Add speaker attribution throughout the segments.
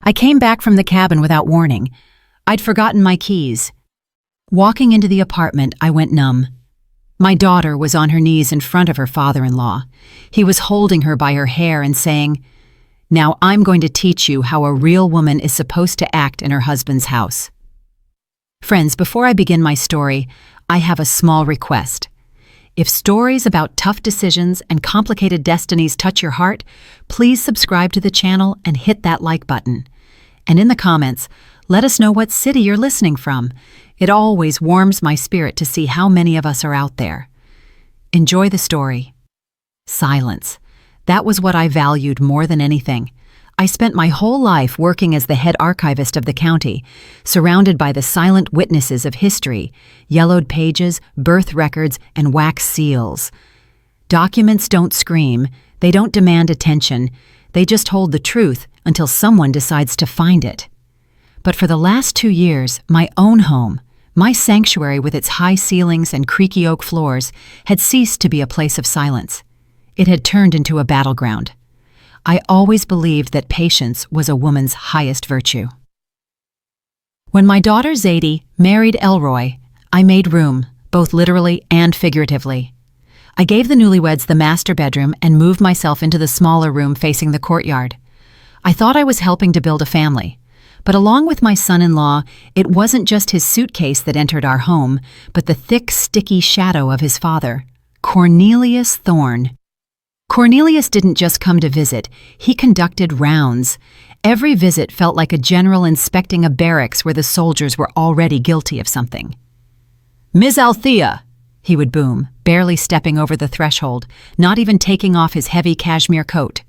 Speaker 1: I came back from the cabin without warning. I'd forgotten my keys. Walking into the apartment, I went numb. My daughter was on her knees in front of her father-in-law. He was holding her by her hair and saying, "Now I'm going to teach you how a real woman is supposed to act in her husband's house." Friends, before I begin my story, I have a small request. If stories about tough decisions and complicated destinies touch your heart, please subscribe to the channel and hit that like button. And in the comments, let us know what city you're listening from. It always warms my spirit to see how many of us are out there. Enjoy the story. Silence. That was what I valued more than anything. I spent my whole life working as the head archivist of the county, surrounded by the silent witnesses of history, yellowed pages, birth records, and wax seals. Documents don't scream, they don't demand attention, they just hold the truth until someone decides to find it. But for the last 2 years, my own home, my sanctuary with its high ceilings and creaky oak floors, had ceased to be a place of silence. It had turned into a battleground. I always believed that patience was a woman's highest virtue. When my daughter Zadie married Elroy, I made room, both literally and figuratively. I gave the newlyweds the master bedroom and moved myself into the smaller room facing the courtyard. I thought I was helping to build a family. But along with my son-in-law, it wasn't just his suitcase that entered our home, but the thick, sticky shadow of his father, Cornelius Thorne. Cornelius didn't just come to visit, he conducted rounds. Every visit felt like a general inspecting a barracks where the soldiers were already guilty of something. "Ms. Althea," he would boom, barely stepping over the threshold, not even taking off his heavy cashmere coat.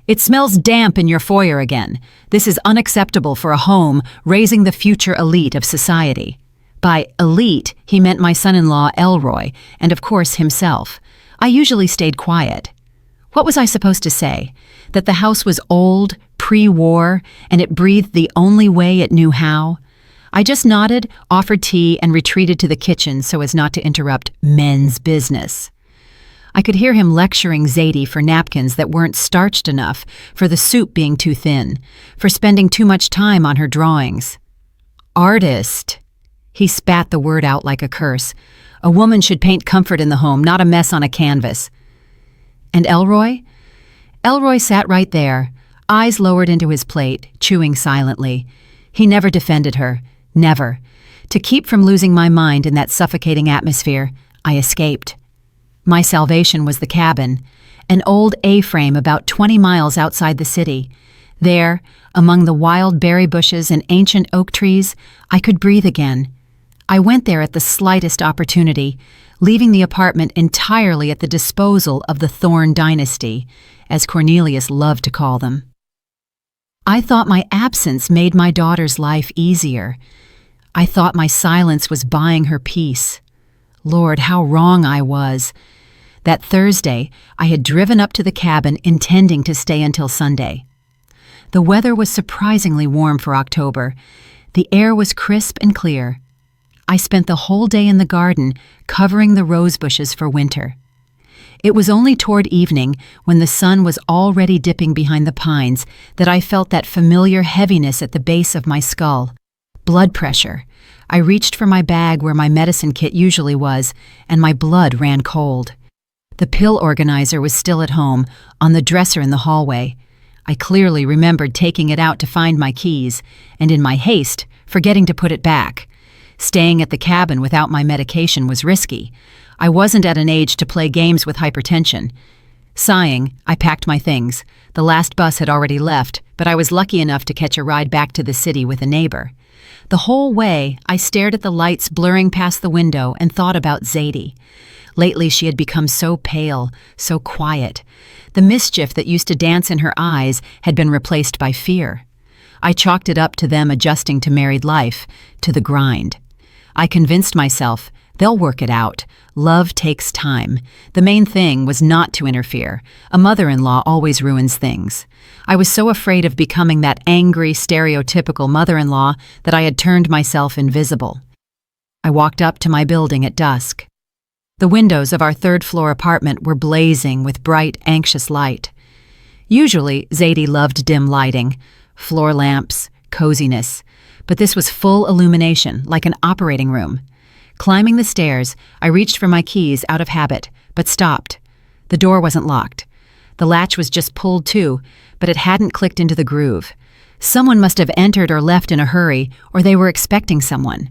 Speaker 1: "It smells damp in your foyer again. This is unacceptable for a home raising the future elite of society." By elite, he meant my son-in-law Elroy, and of course himself. I usually stayed quiet. What was I supposed to say? That the house was old, pre-war, and it breathed the only way it knew how? I just nodded, offered tea, and retreated to the kitchen so as not to interrupt men's business. I could hear him lecturing Zadie for napkins that weren't starched enough, for the soup being too thin, for spending too much time on her drawings. Artist. He spat the word out like a curse. A woman should paint comfort in the home, not a mess on a canvas. And Elroy? Elroy sat right there, eyes lowered into his plate, chewing silently. He never defended her. Never. To keep from losing my mind in that suffocating atmosphere, I escaped. My salvation was the cabin, an old A-frame about 20 miles outside the city. There, among the wild berry bushes and ancient oak trees, I could breathe again. I went there at the slightest opportunity, leaving the apartment entirely at the disposal of the Thorne dynasty, as Cornelius loved to call them. I thought my absence made my daughter's life easier. I thought my silence was buying her peace. Lord, how wrong I was. That Thursday, I had driven up to the cabin intending to stay until Sunday. The weather was surprisingly warm for October. The air was crisp and clear. I spent the whole day in the garden, covering the rose bushes for winter. It was only toward evening, when the sun was already dipping behind the pines, that I felt that familiar heaviness at the base of my skull. Blood pressure. I reached for my bag where my medicine kit usually was, and my blood ran cold. The pill organizer was still at home, on the dresser in the hallway. I clearly remembered taking it out to find my keys, and in my haste, forgetting to put it back. Staying at the cabin without my medication was risky. I wasn't at an age to play games with hypertension. Sighing, I packed my things. The last bus had already left, but I was lucky enough to catch a ride back to the city with a neighbor. The whole way, I stared at the lights blurring past the window and thought about Zadie. Lately, she had become so pale, so quiet. The mischief that used to dance in her eyes had been replaced by fear. I chalked it up to them adjusting to married life, to the grind. I convinced myself, they'll work it out. Love takes time. The main thing was not to interfere. A mother-in-law always ruins things. I was so afraid of becoming that angry, stereotypical mother-in-law that I had turned myself invisible. I walked up to my building at dusk. The windows of our third-floor apartment were blazing with bright, anxious light. Usually, Zadie loved dim lighting. floor lamps, coziness. But this was full illumination, like an operating room. Climbing the stairs, I reached for my keys out of habit, but stopped. The door wasn't locked. The latch was just pulled to, but it hadn't clicked into the groove. Someone must have entered or left in a hurry, or they were expecting someone.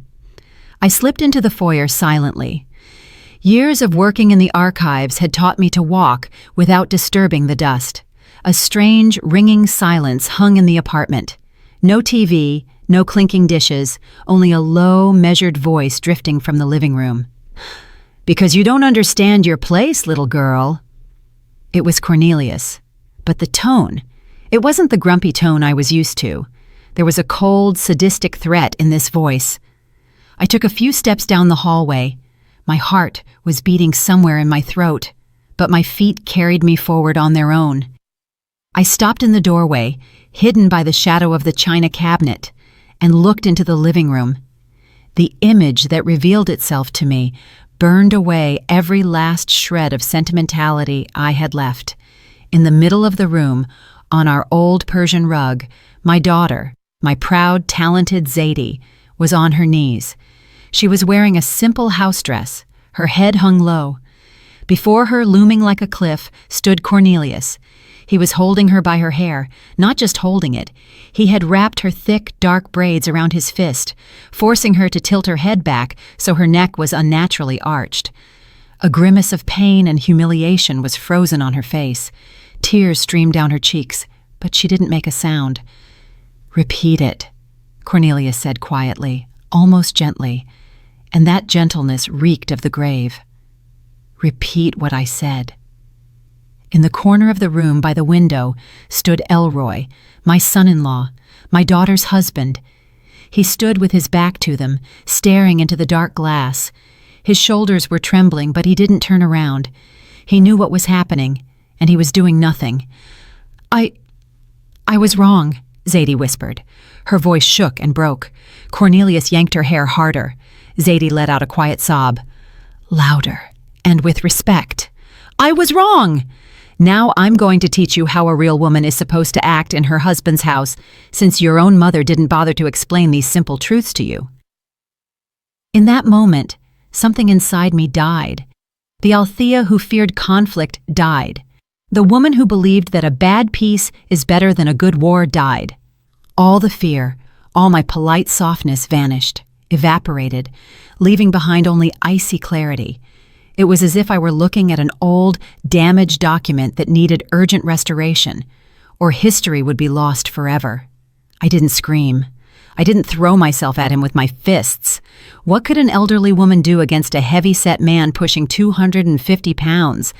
Speaker 1: I slipped into the foyer silently. Years of working in the archives had taught me to walk without disturbing the dust. A strange, ringing silence hung in the apartment. No TV, no clinking dishes, only a low, measured voice drifting from the living room. "Because you don't understand your place, little girl." It was Cornelius. But the tone, it wasn't the grumpy tone I was used to. There was a cold, sadistic threat in this voice. I took a few steps down the hallway. My heart was beating somewhere in my throat, but my feet carried me forward on their own. I stopped in the doorway, hidden by the shadow of the china cabinet, and looked into the living room. The image that revealed itself to me burned away every last shred of sentimentality I had left. In the middle of the room, on our old Persian rug, my daughter, my proud, talented Zadie, was on her knees. She was wearing a simple house dress, her head hung low. Before her, looming like a cliff, stood Cornelius. He was holding her by her hair, not just holding it. He had wrapped her thick, dark braids around his fist, forcing her to tilt her head back so her neck was unnaturally arched. A grimace of pain and humiliation was frozen on her face. Tears streamed down her cheeks, but she didn't make a sound. "Repeat it," Cornelius said quietly, almost gently, and that gentleness reeked of the grave. "Repeat what I said." In the corner of the room by the window stood Elroy, my son-in-law, my daughter's husband. He stood with his back to them, staring into the dark glass. His shoulders were trembling, but he didn't turn around. He knew what was happening, and he was doing nothing. I was wrong," Zadie whispered. Her voice shook and broke. Cornelius yanked her hair harder. Zadie let out a quiet sob. Louder, and with respect. "I was wrong! Now I'm going to teach you how a real woman is supposed to act in her husband's house, since your own mother didn't bother to explain these simple truths to you." In that moment, something inside me died. The Althea who feared conflict died. The woman who believed that a bad peace is better than a good war died. All the fear, all my polite softness vanished, evaporated, leaving behind only icy clarity. It was as if I were looking at an old, damaged document that needed urgent restoration, or history would be lost forever. I didn't scream. I didn't throw myself at him with my fists. What could an elderly woman do against a heavy-set man pushing 250 pounds?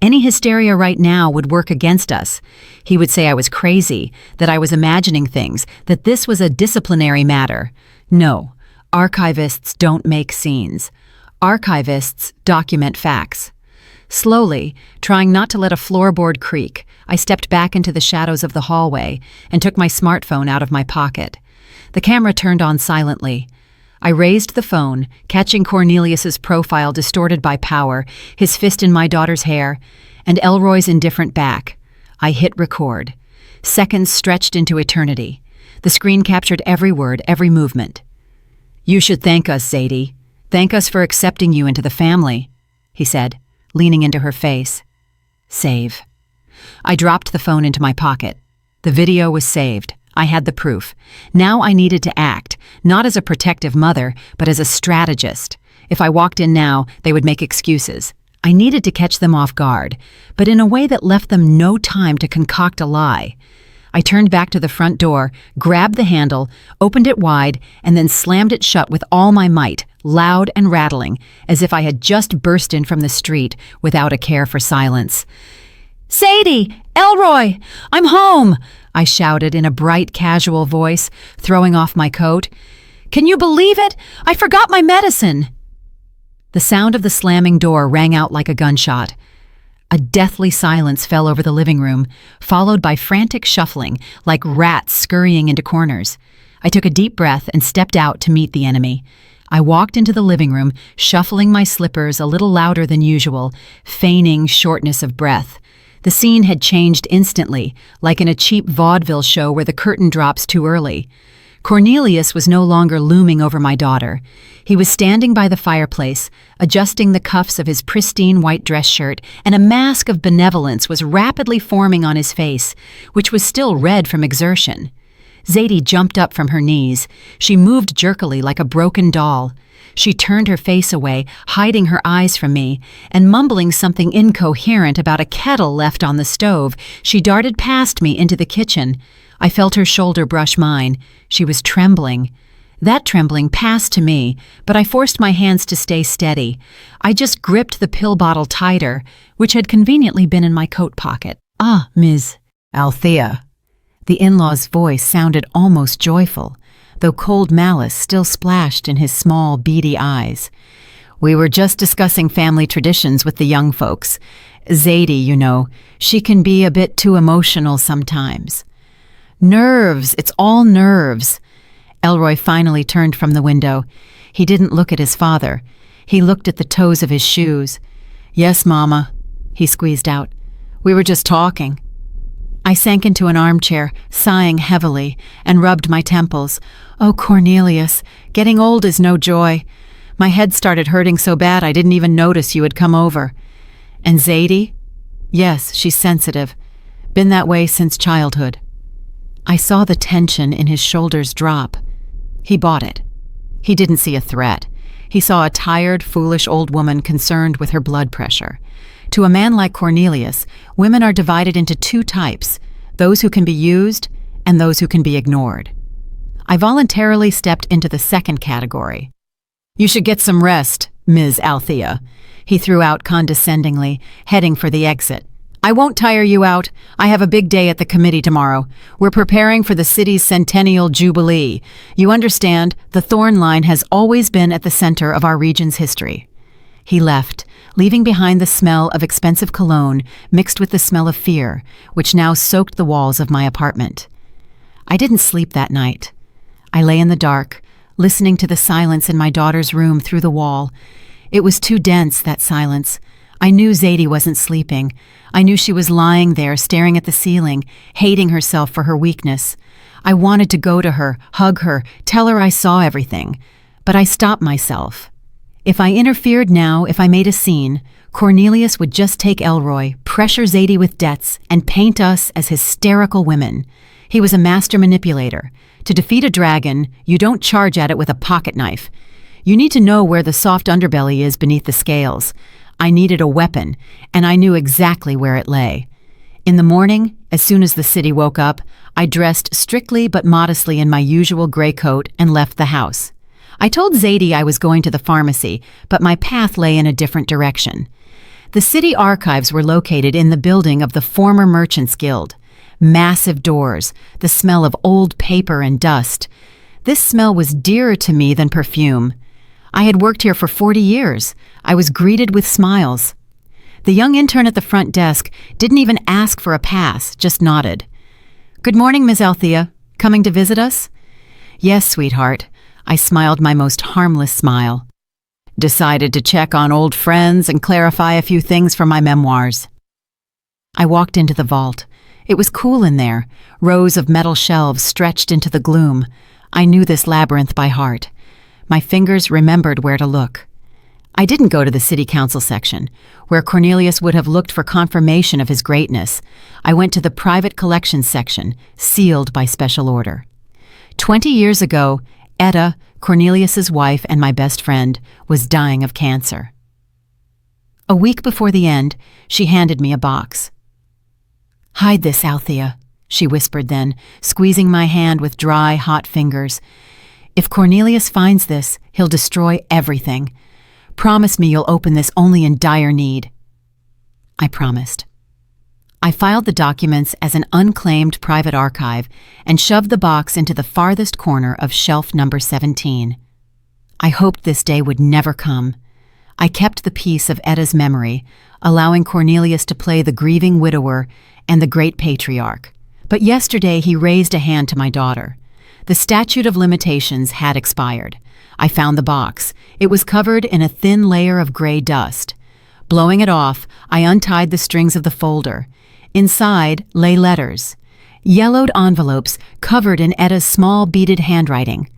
Speaker 1: Any hysteria right now would work against us. He would say I was crazy, that I was imagining things, that this was a disciplinary matter. No, archivists don't make scenes. Archivists document facts. Slowly, trying not to let a floorboard creak, I stepped back into the shadows of the hallway and took my smartphone out of my pocket. The camera turned on silently. I raised the phone, catching Cornelius's profile distorted by power, his fist in my daughter's hair, and Elroy's indifferent back. I hit record. Seconds stretched into eternity. The screen captured every word, every movement. "You should thank us, Zadie. Thank us for accepting you into the family," he said, leaning into her face. Save. I dropped the phone into my pocket. The video was saved. I had the proof. Now I needed to act, not as a protective mother, but as a strategist. If I walked in now, they would make excuses. I needed to catch them off guard, but in a way that left them no time to concoct a lie. I turned back to the front door, grabbed the handle, opened it wide, and then slammed it shut with all my might, loud and rattling, as if I had just burst in from the street without a care for silence. "Zadie! Elroy! I'm home!" I shouted in a bright, casual voice, throwing off my coat. "Can you believe it? I forgot my medicine!" The sound of the slamming door rang out like a gunshot. A deathly silence fell over the living room, followed by frantic shuffling, like rats scurrying into corners. I took a deep breath and stepped out to meet the enemy. I walked into the living room, shuffling my slippers a little louder than usual, feigning shortness of breath. The scene had changed instantly, like in a cheap vaudeville show where the curtain drops too early. Cornelius was no longer looming over my daughter. He was standing by the fireplace, adjusting the cuffs of his pristine white dress shirt, and a mask of benevolence was rapidly forming on his face, which was still red from exertion. Zadie jumped up from her knees. She moved jerkily like a broken doll. She turned her face away, hiding her eyes from me, and mumbling something incoherent about a kettle left on the stove, she darted past me into the kitchen. I felt her shoulder brush mine. She was trembling. That trembling passed to me, but I forced my hands to stay steady. I just gripped the pill bottle tighter, which had conveniently been in my coat pocket. "Ah, Ms. Althea." The in-law's voice sounded almost joyful, though cold malice still splashed in his small, beady eyes. "We were just discussing family traditions with the young folks. Zadie, you know, she can be a bit too emotional sometimes." "Nerves, it's all nerves." Elroy finally turned from the window. He didn't look at his father. He looked at the toes of his shoes. "Yes, Mama," he squeezed out. "We were just talking." I sank into an armchair, sighing heavily, and rubbed my temples. "Oh, Cornelius, getting old is no joy. My head started hurting so bad I didn't even notice you had come over." "And Zadie?" "Yes, she's sensitive. Been that way since childhood." I saw the tension in his shoulders drop. He bought it. He didn't see a threat. He saw a tired, foolish old woman concerned with her blood pressure. To a man like Cornelius, women are divided into two types, those who can be used and those who can be ignored. I voluntarily stepped into the second category. "You should get some rest, Ms. Althea," he threw out condescendingly, heading for the exit. "I won't tire you out. I have a big day at the committee tomorrow. We're preparing for the city's centennial jubilee. You understand, the Thorn Line has always been at the center of our region's history." He left, leaving behind the smell of expensive cologne mixed with the smell of fear, which now soaked the walls of my apartment. I didn't sleep that night. I lay in the dark, listening to the silence in my daughter's room through the wall. It was too dense, that silence. I knew Zadie wasn't sleeping. I knew she was lying there, staring at the ceiling, hating herself for her weakness. I wanted to go to her, hug her, tell her I saw everything. But I stopped myself. If I interfered now, if I made a scene, Cornelius would just take Elroy, pressure Zadie with debts, and paint us as hysterical women. He was a master manipulator. To defeat a dragon, you don't charge at it with a pocket knife. You need to know where the soft underbelly is beneath the scales. I needed a weapon, and I knew exactly where it lay. In the morning, as soon as the city woke up, I dressed strictly but modestly in my usual gray coat and left the house. I told Zadie I was going to the pharmacy, but my path lay in a different direction. The city archives were located in the building of the former Merchants Guild. Massive doors, the smell of old paper and dust. This smell was dearer to me than perfume. I had worked here for 40 years. I was greeted with smiles. The young intern at the front desk didn't even ask for a pass, just nodded. "Good morning, Miss Althea. Coming to visit us?" "Yes, sweetheart." I smiled my most harmless smile. "Decided to check on old friends and clarify a few things from my memoirs." I walked into the vault. It was cool in there, rows of metal shelves stretched into the gloom. I knew this labyrinth by heart. My fingers remembered where to look. I didn't go to the city council section, where Cornelius would have looked for confirmation of his greatness. I went to the private collections section, sealed by special order. 20 years ago, Etta, Cornelius's wife and my best friend, was dying of cancer. A week before the end, she handed me a box. "Hide this, Althea," she whispered then, squeezing my hand with dry, hot fingers. "If Cornelius finds this, he'll destroy everything. Promise me you'll open this only in dire need." I promised. I filed the documents as an unclaimed private archive and shoved the box into the farthest corner of shelf number 17. I hoped this day would never come. I kept the piece of Etta's memory, allowing Cornelius to play the grieving widower and the great patriarch. But yesterday he raised a hand to my daughter. The statute of limitations had expired. I found the box. It was covered in a thin layer of gray dust. Blowing it off, I untied the strings of the folder. Inside lay letters, yellowed envelopes covered in Etta's small beaded handwriting,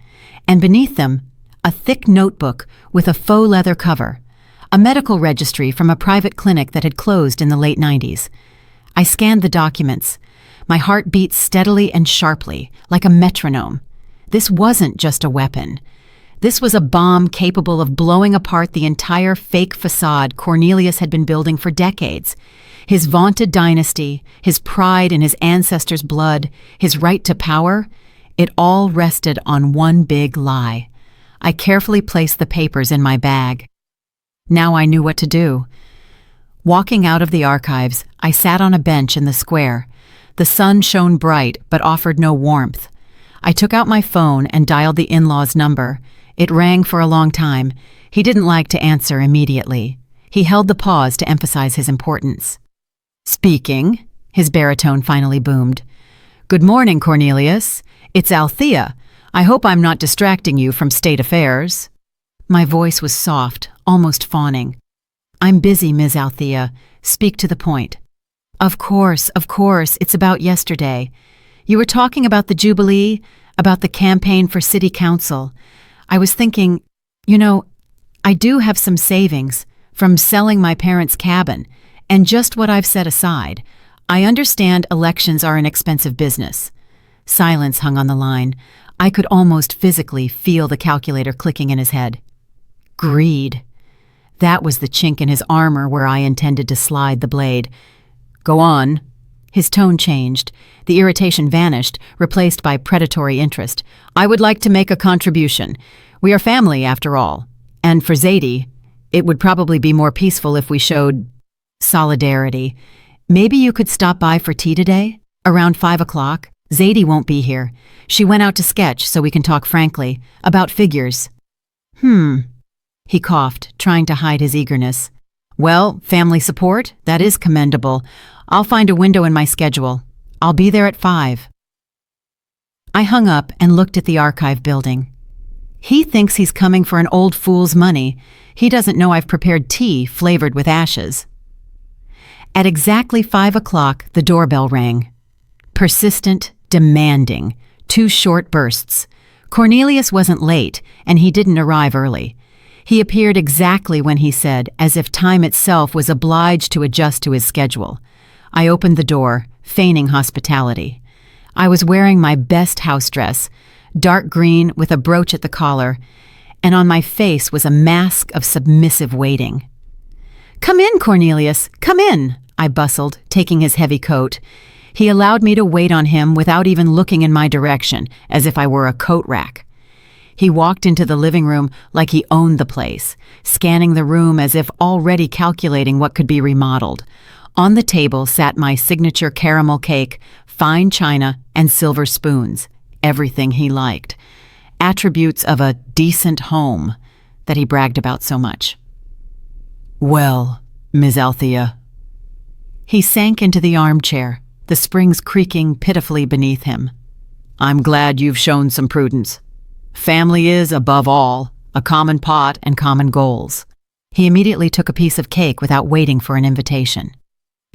Speaker 1: and beneath them, a thick notebook with a faux leather cover, a medical registry from a private clinic that had closed in the late 90s. I scanned the documents. My heart beat steadily and sharply, like a metronome. This wasn't just a weapon. This was a bomb capable of blowing apart the entire fake facade Cornelius had been building for decades. His vaunted dynasty, his pride in his ancestors' blood, his right to power, it all rested on one big lie. I carefully placed the papers in my bag. Now I knew what to do. Walking out of the archives, I sat on a bench in the square. The sun shone bright but offered no warmth. I took out my phone and dialed the in-law's number. It rang for a long time. He didn't like to answer immediately. He held the pause to emphasize his importance. "Speaking," his baritone finally boomed. "Good morning, Cornelius. It's Althea. I hope I'm not distracting you from state affairs." My voice was soft, almost fawning. "I'm busy, Ms. Althea. Speak to the point." Of course, it's about yesterday. You were talking about the Jubilee, about the campaign for city council. I was thinking, I do have some savings from selling my parents' cabin, and just what I've set aside. I understand elections are an expensive business. Silence hung on the line. I could almost physically feel the calculator clicking in his head. Greed. That was the chink in his armor where I intended to slide the blade. "Go on." His tone changed. The irritation vanished, replaced by predatory interest. "I would like to make a contribution. We are family, after all. And for Zadie, it would probably be more peaceful if we showed solidarity. Maybe you could stop by for tea today? Around 5 o'clock? Zadie won't be here. She went out to sketch, so we can talk frankly. About figures." He coughed, trying to hide his eagerness. "Well, family support? That is commendable. I'll find a window in my schedule. I'll be there at 5. I hung up and looked at the archive building. He thinks he's coming for an old fool's money. He doesn't know I've prepared tea flavored with ashes. At exactly 5 o'clock, the doorbell rang. Persistent, demanding, 2 short bursts. Cornelius wasn't late, and he didn't arrive early. He appeared exactly when he said, as if time itself was obliged to adjust to his schedule. I opened the door, feigning hospitality. I was wearing my best house dress, dark green with a brooch at the collar, and on my face was a mask of submissive waiting. "Come in, Cornelius, come in," I bustled, taking his heavy coat. He allowed me to wait on him without even looking in my direction, as if I were a coat rack. He walked into the living room like he owned the place, scanning the room as if already calculating what could be remodeled. On the table sat my signature caramel cake, fine china, and silver spoons, everything he liked. Attributes of a decent home that he bragged about so much. "Well, Ms. Althea." He sank into the armchair, the springs creaking pitifully beneath him. "I'm glad you've shown some prudence. Family is, above all, a common pot and common goals." He immediately took a piece of cake without waiting for an invitation.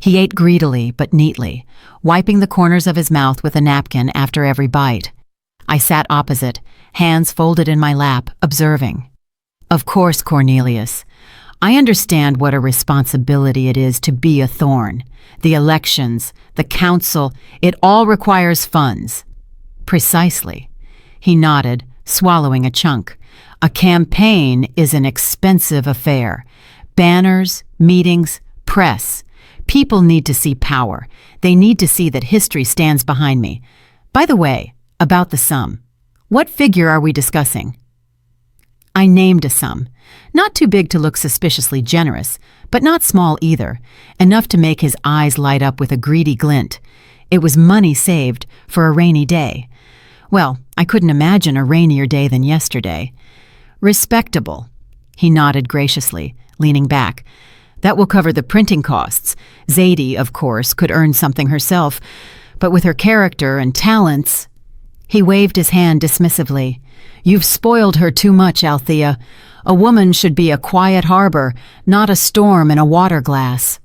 Speaker 1: He ate greedily but neatly, wiping the corners of his mouth with a napkin after every bite. I sat opposite, hands folded in my lap, observing. "Of course, Cornelius. I understand what a responsibility it is to be a thorn. The elections, the council, it all requires funds." "Precisely." He nodded, swallowing a chunk. "A campaign is an expensive affair. Banners, meetings, press. People need to see power. They need to see that history stands behind me. By the way, about the sum. What figure are we discussing?" I named a sum. Not too big to look suspiciously generous, but not small either, enough to make his eyes light up with a greedy glint. It was money saved for a rainy day. Well, I couldn't imagine a rainier day than yesterday. "Respectable." He nodded graciously, leaning back. "That will cover the printing costs. Zadie, of course, could earn something herself, but with her character and talents—" He waved his hand dismissively. "You've spoiled her too much, Althea. A woman should be a quiet harbor, not a storm in a water glass.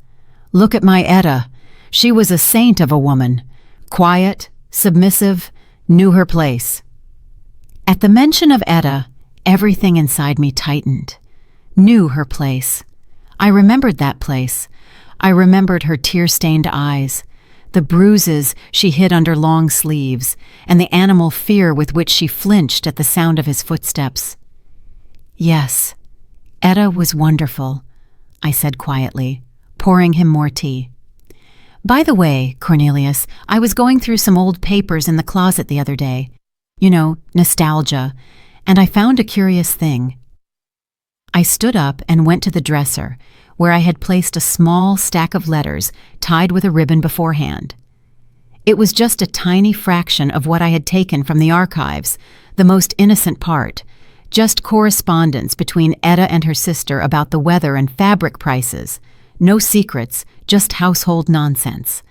Speaker 1: Look at my Etta. She was a saint of a woman, quiet, submissive, knew her place. At the mention of Etta, everything inside me tightened. Knew her place. I remembered that place. I remembered her tear-stained eyes, the bruises she hid under long sleeves, and the animal fear with which she flinched at the sound of his footsteps. Yes, Etta was wonderful, I said quietly, pouring him more tea. By the way, Cornelius, I was going through some old papers in the closet the other day. You know, nostalgia, and I found a curious thing. I stood up and went to the dresser, where I had placed a small stack of letters tied with a ribbon beforehand. It was just a tiny fraction of what I had taken from the archives, the most innocent part, just correspondence between Etta and her sister about the weather and fabric prices. No secrets, just household nonsense.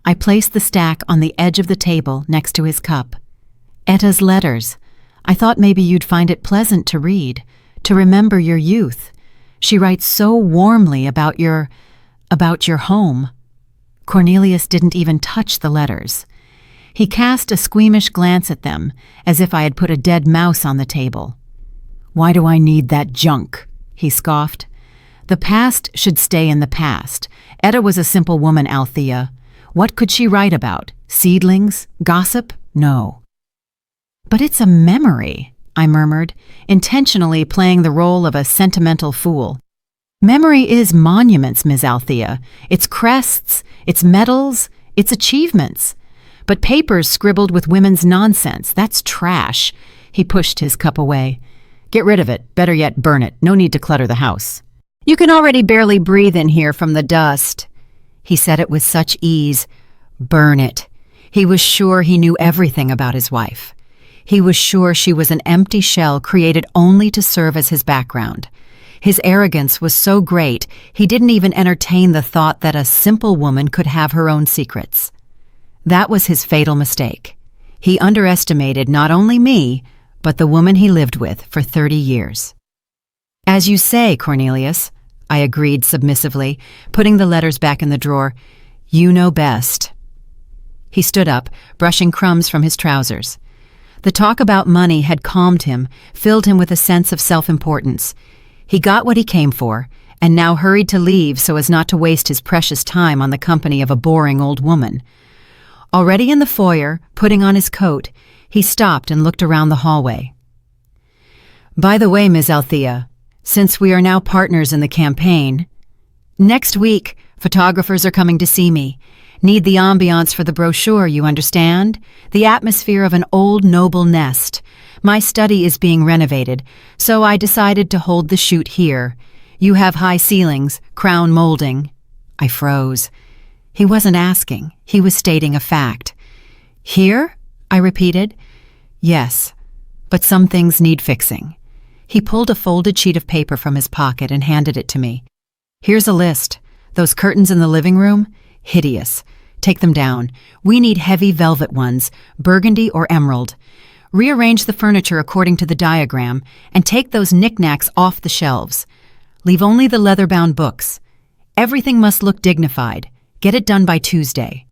Speaker 1: I placed the stack on the edge of the table next to his cup. Etta's letters. I thought maybe you'd find it pleasant to read, to remember your youth. She writes so warmly about your home. Cornelius didn't even touch the letters. He cast a squeamish glance at them, as if I had put a dead mouse on the table. "Why do I need that junk?" he scoffed. "The past should stay in the past. Etta was a simple woman, Althea. What could she write about? Seedlings? Gossip? No." "But it's a memory," I murmured, intentionally playing the role of a sentimental fool. "Memory is monuments, Ms. Althea. It's crests, it's medals, it's achievements. But papers scribbled with women's nonsense, that's trash." He pushed his cup away. "Get rid of it. Better yet, burn it. No need to clutter the house. You can already barely breathe in here from the dust." He said it with such ease. Burn it. He was sure he knew everything about his wife. He was sure she was an empty shell created only to serve as his background. His arrogance was so great, he didn't even entertain the thought that a simple woman could have her own secrets. That was his fatal mistake. He underestimated not only me, but the woman he lived with for 30 years. "As you say, Cornelius," I agreed submissively, putting the letters back in the drawer. "You know best." He stood up, brushing crumbs from his trousers. The talk about money had calmed him, filled him with a sense of self-importance. He got what he came for, and now hurried to leave so as not to waste his precious time on the company of a boring old woman. Already in the foyer, putting on his coat, he stopped and looked around the hallway. "By the way, Ms. Althea, since we are now partners in the campaign, next week, photographers are coming to see me. Need the ambiance for the brochure, you understand? The atmosphere of an old noble nest. My study is being renovated, so I decided to hold the shoot here. You have high ceilings, crown molding." I froze. He wasn't asking. He was stating a fact. "Here?" I repeated. "Yes, but some things need fixing." He pulled a folded sheet of paper from his pocket and handed it to me. "Here's a list. Those curtains in the living room? Hideous. Take them down. We need heavy velvet ones, burgundy or emerald. Rearrange the furniture according to the diagram, and take those knickknacks off the shelves. Leave only the leather-bound books. Everything must look dignified. Get it done by Tuesday."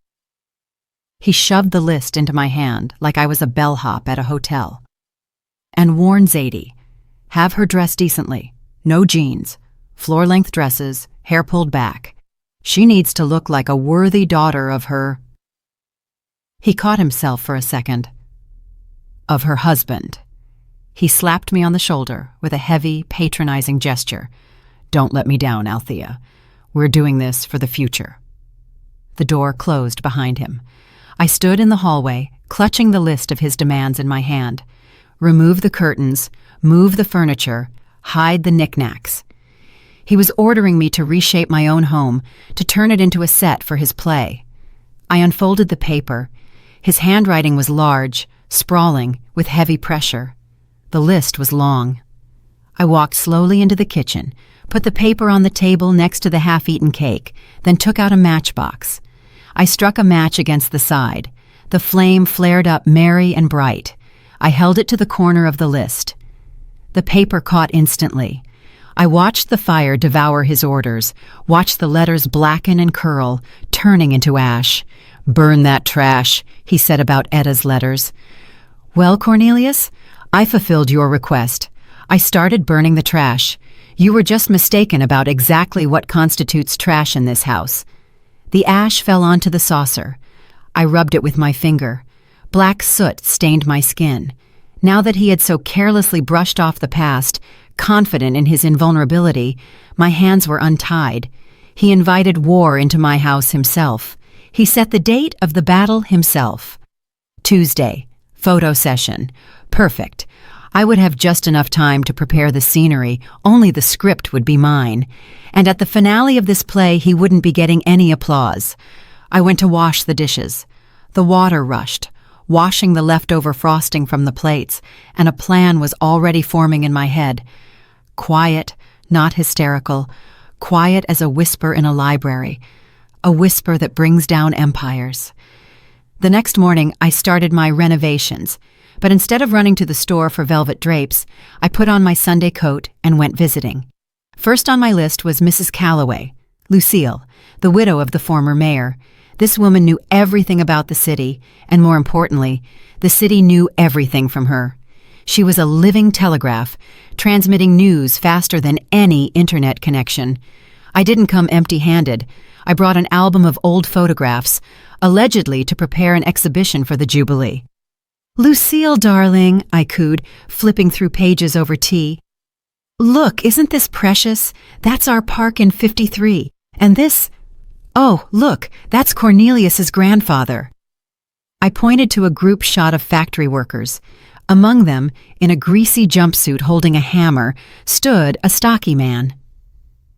Speaker 1: He shoved the list into my hand like I was a bellhop at a hotel. "And warn Zadie. Have her dress decently. No jeans. Floor-length dresses, hair pulled back. She needs to look like a worthy daughter of her—" He caught himself for a second. "Of her husband." He slapped me on the shoulder with a heavy, patronizing gesture. "Don't let me down, Althea. We're doing this for the future." The door closed behind him. I stood in the hallway, clutching the list of his demands in my hand. Remove the curtains, move the furniture, hide the knickknacks. He was ordering me to reshape my own home, to turn it into a set for his play. I unfolded the paper. His handwriting was large, sprawling, with heavy pressure. The list was long. I walked slowly into the kitchen, put the paper on the table next to the half-eaten cake, then took out a matchbox. I struck a match against the side. The flame flared up merry and bright. I held it to the corner of the list. The paper caught instantly. I watched the fire devour his orders, watched the letters blacken and curl, turning into ash. "Burn that trash," he said about Etta's letters. "Well, Cornelius, I fulfilled your request. I started burning the trash. You were just mistaken about exactly what constitutes trash in this house." The ash fell onto the saucer. I rubbed it with my finger. Black soot stained my skin. Now that he had so carelessly brushed off the past, confident in his invulnerability, my hands were untied. He invited war into my house himself. He set the date of the battle himself. Tuesday, photo session. Perfect. I would have just enough time to prepare the scenery, only the script would be mine. And at the finale of this play, he wouldn't be getting any applause. I went to wash the dishes. The water rushed, washing the leftover frosting from the plates, and a plan was already forming in my head. Quiet, not hysterical, quiet as a whisper in a library, a whisper that brings down empires. The next morning, I started my renovations, but instead of running to the store for velvet drapes, I put on my Sunday coat and went visiting. First on my list was Mrs. Calloway, Lucille, the widow of the former mayor. This woman knew everything about the city, and more importantly, the city knew everything from her. She was a living telegraph, transmitting news faster than any internet connection. I didn't come empty-handed. I brought an album of old photographs, allegedly to prepare an exhibition for the Jubilee. "Lucille, darling," I cooed, flipping through pages over tea. "Look, isn't this precious? That's our park in 53. And this... Oh, look, that's Cornelius's grandfather." I pointed to a group shot of factory workers. Among them, in a greasy jumpsuit holding a hammer, stood a stocky man.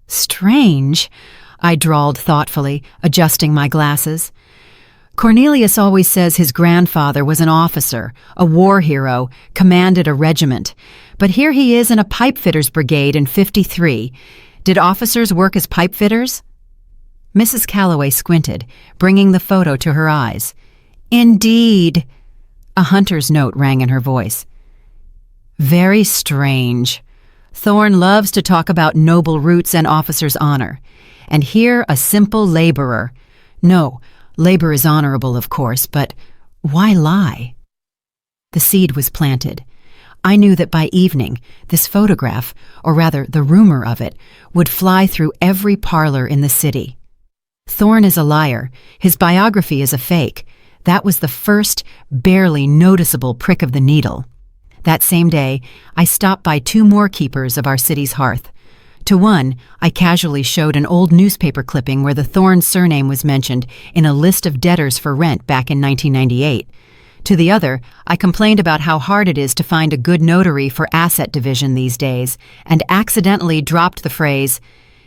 Speaker 1: "Strange," I drawled thoughtfully, adjusting my glasses. "Cornelius always says his grandfather was an officer, a war hero, commanded a regiment. But here he is in a pipefitters brigade in 53. Did officers work as pipefitters?" Mrs. Calloway squinted, bringing the photo to her eyes. "Indeed." A hunter's note rang in her voice. "Very strange. Thorne loves to talk about noble roots and officers' honor. And here a simple laborer. No, labor is honorable, of course, but why lie?" The seed was planted. I knew that by evening, this photograph, or rather the rumor of it, would fly through every parlor in the city. Thorne is a liar. His biography is a fake. That was the first, barely noticeable prick of the needle. That same day, I stopped by 2 more keepers of our city's hearth. To one, I casually showed an old newspaper clipping where the Thorne surname was mentioned in a list of debtors for rent back in 1998. To the other, I complained about how hard it is to find a good notary for asset division these days, and accidentally dropped the phrase,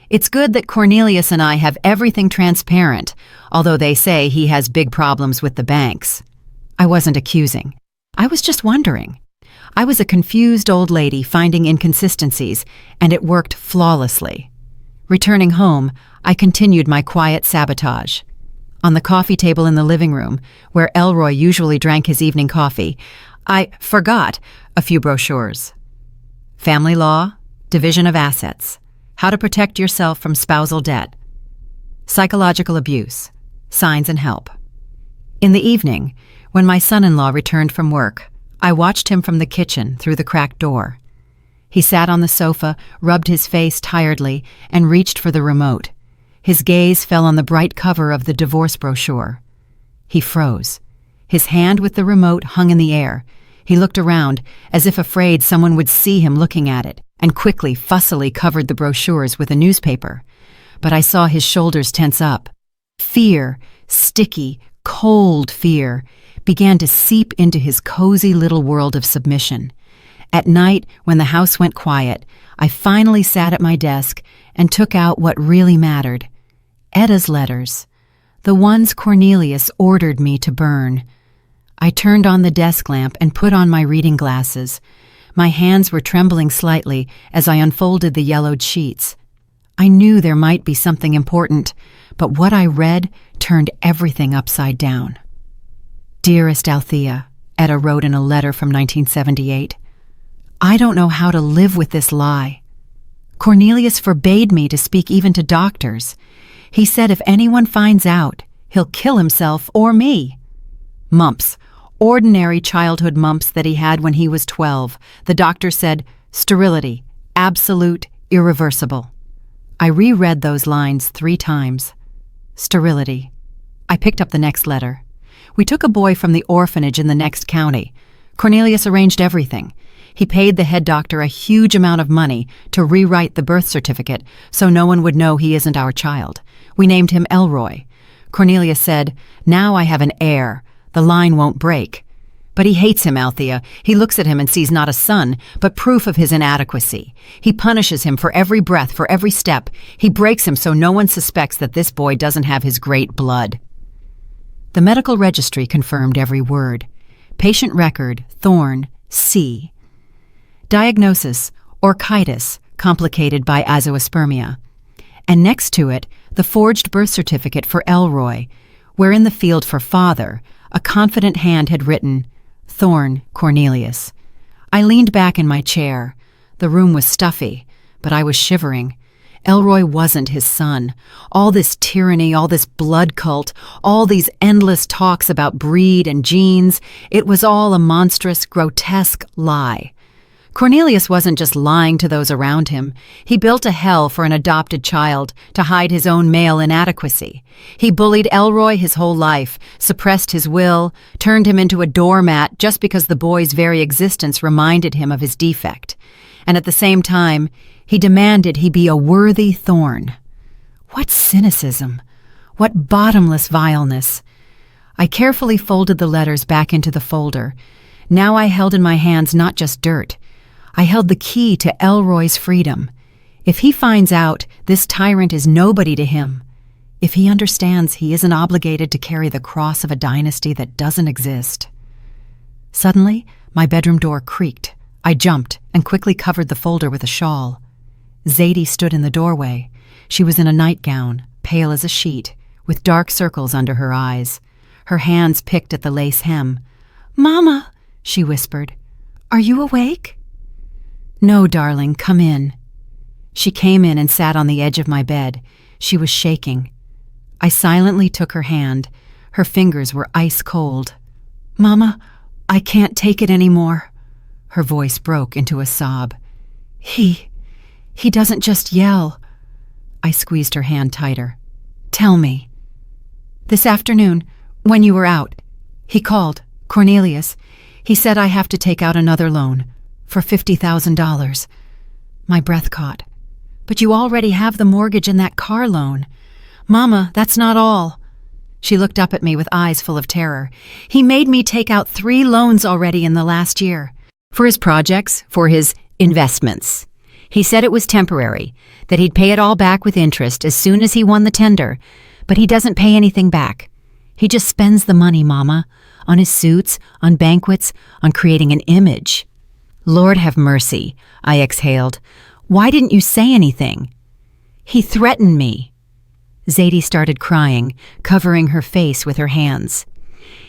Speaker 1: "It's good that Cornelius and I have everything transparent, although they say he has big problems with the banks." I wasn't accusing. I was just wondering. I was a confused old lady finding inconsistencies, and it worked flawlessly. Returning home, I continued my quiet sabotage. On the coffee table in the living room, where Elroy usually drank his evening coffee, I forgot a few brochures. Family law, division of assets, how to protect yourself from spousal debt, psychological abuse, signs and help. In the evening, when my son-in-law returned from work, I watched him from the kitchen through the cracked door. He sat on the sofa, rubbed his face tiredly, and reached for the remote. His gaze fell on the bright cover of the divorce brochure. He froze. His hand with the remote hung in the air. He looked around, as if afraid someone would see him looking at it, and quickly, fussily covered the brochures with a newspaper. But I saw his shoulders tense up. Fear, sticky, cold fear, began to seep into his cozy little world of submission. At night, when the house went quiet, I finally sat at my desk and took out what really mattered. Etta's letters, the ones Cornelius ordered me to burn. I turned on the desk lamp and put on my reading glasses. My hands were trembling slightly as I unfolded the yellowed sheets. I knew there might be something important, but what I read turned everything upside down. "Dearest Althea," Etta wrote in a letter from 1978, "I don't know how to live with this lie. Cornelius forbade me to speak even to doctors. He said if anyone finds out, he'll kill himself or me. Mumps. Ordinary childhood mumps that he had when he was 12. The doctor said, sterility, absolute, irreversible. I reread those lines 3 times. Sterility. I picked up the next letter. We took a boy from the orphanage in the next county. Cornelius arranged everything. He paid the head doctor a huge amount of money to rewrite the birth certificate so no one would know he isn't our child. We named him Elroy. Cornelius said, "Now I have an heir. The line won't break." But he hates him, Althea. He looks at him and sees not a son, but proof of his inadequacy. He punishes him for every breath, for every step. He breaks him so no one suspects that this boy doesn't have his great blood. The medical registry confirmed every word. Patient record, Thorn, C. Diagnosis, orchitis, complicated by azoospermia. And next to it, the forged birth certificate for Elroy, where in the field for father, a confident hand had written, Thorn, Cornelius. I leaned back in my chair. The room was stuffy, but I was shivering. Elroy wasn't his son. All this tyranny, all this blood cult, all these endless talks about breed and genes, it was all a monstrous, grotesque lie. Cornelius wasn't just lying to those around him. He built a hell for an adopted child to hide his own male inadequacy. He bullied Elroy his whole life, suppressed his will, turned him into a doormat just because the boy's very existence reminded him of his defect. And at the same time, he demanded he be a worthy thorn. What cynicism! What bottomless vileness! I carefully folded the letters back into the folder. Now I held in my hands not just dirt. I held the key to Elroy's freedom. If he finds out, this tyrant is nobody to him. If he understands he isn't obligated to carry the cross of a dynasty that doesn't exist. Suddenly, my bedroom door creaked. I jumped and quickly covered the folder with a shawl. Zadie stood in the doorway. She was in a nightgown, pale as a sheet, with dark circles under her eyes. Her hands picked at the lace hem. "Mama," she whispered, "are you awake?" "No, darling, come in." She came in and sat on the edge of my bed. She was shaking. I silently took her hand. Her fingers were ice cold. "Mama, I can't take it anymore." Her voice broke into a sob. He doesn't just yell." I squeezed her hand tighter. "Tell me." "This afternoon, when you were out, he called, Cornelius. He said I have to take out another loan. For $50,000. My breath caught. "But you already have the mortgage and that car loan." "Mama, that's not all." She looked up at me with eyes full of terror. "He made me take out 3 loans already in the last year. For his projects, for his investments. He said it was temporary, that he'd pay it all back with interest as soon as he won the tender, but he doesn't pay anything back. He just spends the money, Mama, on his suits, on banquets, on creating an image." "Lord have mercy," I exhaled. "Why didn't you say anything?" "He threatened me." Zadie started crying, covering her face with her hands.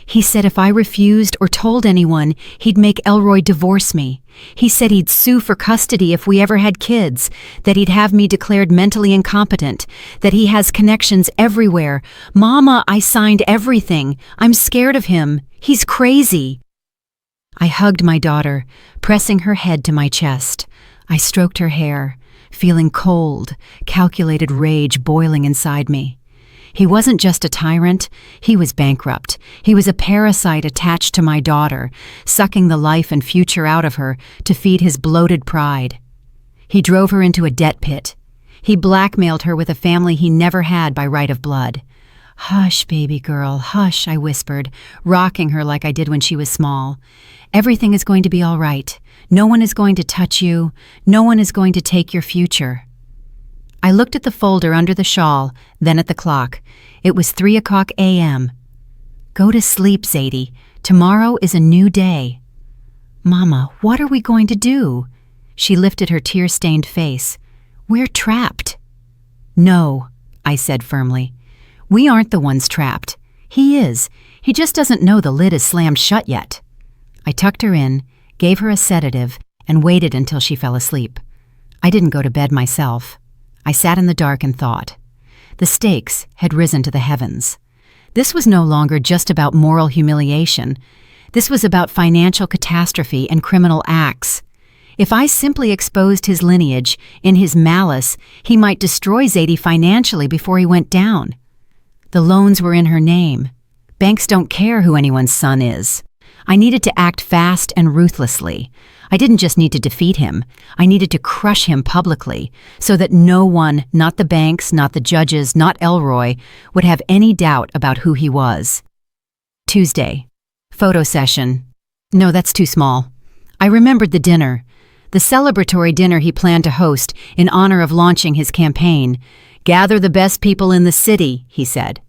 Speaker 1: "He said if I refused or told anyone, he'd make Elroy divorce me. He said he'd sue for custody if we ever had kids, that he'd have me declared mentally incompetent, that he has connections everywhere. Mama, I signed everything. I'm scared of him. He's crazy." I hugged my daughter, pressing her head to my chest. I stroked her hair, feeling cold, calculated rage boiling inside me. He wasn't just a tyrant, he was bankrupt. He was a parasite attached to my daughter, sucking the life and future out of her to feed his bloated pride. He drove her into a debt pit. He blackmailed her with a family he never had by right of blood. "Hush, baby girl, hush," I whispered, rocking her like I did when she was small. "Everything is going to be all right. No one is going to touch you. No one is going to take your future." I looked at the folder under the shawl, then at the clock. It was 3:00 a.m. "Go to sleep, Zadie. Tomorrow is a new day." "Mama, what are we going to do?" She lifted her tear-stained face. "We're trapped." "No," I said firmly. "We aren't the ones trapped. He is. He just doesn't know the lid is slammed shut yet." I tucked her in, gave her a sedative, and waited until she fell asleep. I didn't go to bed myself. I sat in the dark and thought. The stakes had risen to the heavens. This was no longer just about moral humiliation. This was about financial catastrophe and criminal acts. If I simply exposed his lineage, in his malice, he might destroy Zadie financially before he went down. The loans were in her name. Banks don't care who anyone's son is. I needed to act fast and ruthlessly. I didn't just need to defeat him. I needed to crush him publicly, so that no one, not the banks, not the judges, not Elroy, would have any doubt about who he was. Tuesday. Photo session. No, that's too small. I remembered the dinner. The celebratory dinner he planned to host in honor of launching his campaign. "Gather the best people in the city," he said.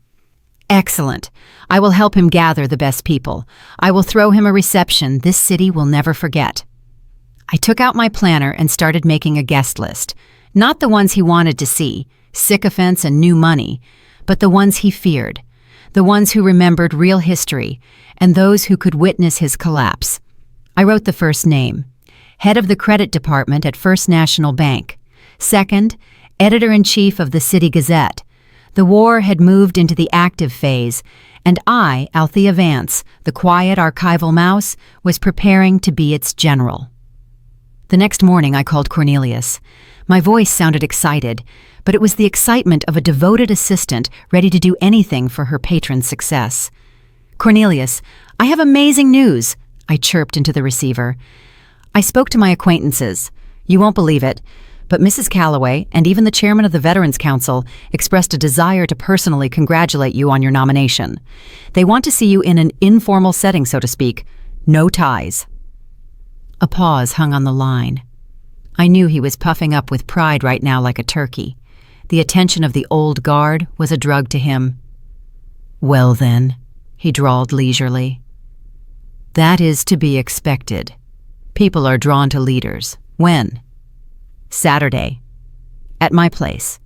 Speaker 1: "Excellent. I will help him gather the best people. I will throw him a reception this city will never forget." I took out my planner and started making a guest list. Not the ones he wanted to see, sycophants and new money, but the ones he feared, the ones who remembered real history, and those who could witness his collapse. I wrote the first name: head of the credit department at First National Bank. Second, editor-in-chief of the City Gazette. The war had moved into the active phase, and I, Althea Vance, the quiet archival mouse, was preparing to be its general. The next morning I called Cornelius. My voice sounded excited, but it was the excitement of a devoted assistant ready to do anything for her patron's success. "Cornelius, I have amazing news," I chirped into the receiver. "I spoke to my acquaintances. You won't believe it, but Mrs. Calloway and even the chairman of the Veterans Council expressed a desire to personally congratulate you on your nomination. They want to see you in an informal setting, so to speak. No ties." A pause hung on the line. I knew he was puffing up with pride right now like a turkey. The attention of the old guard was a drug to him. "Well then," he drawled leisurely. "That is to be expected. People are drawn to leaders. When?" "Saturday. At my place.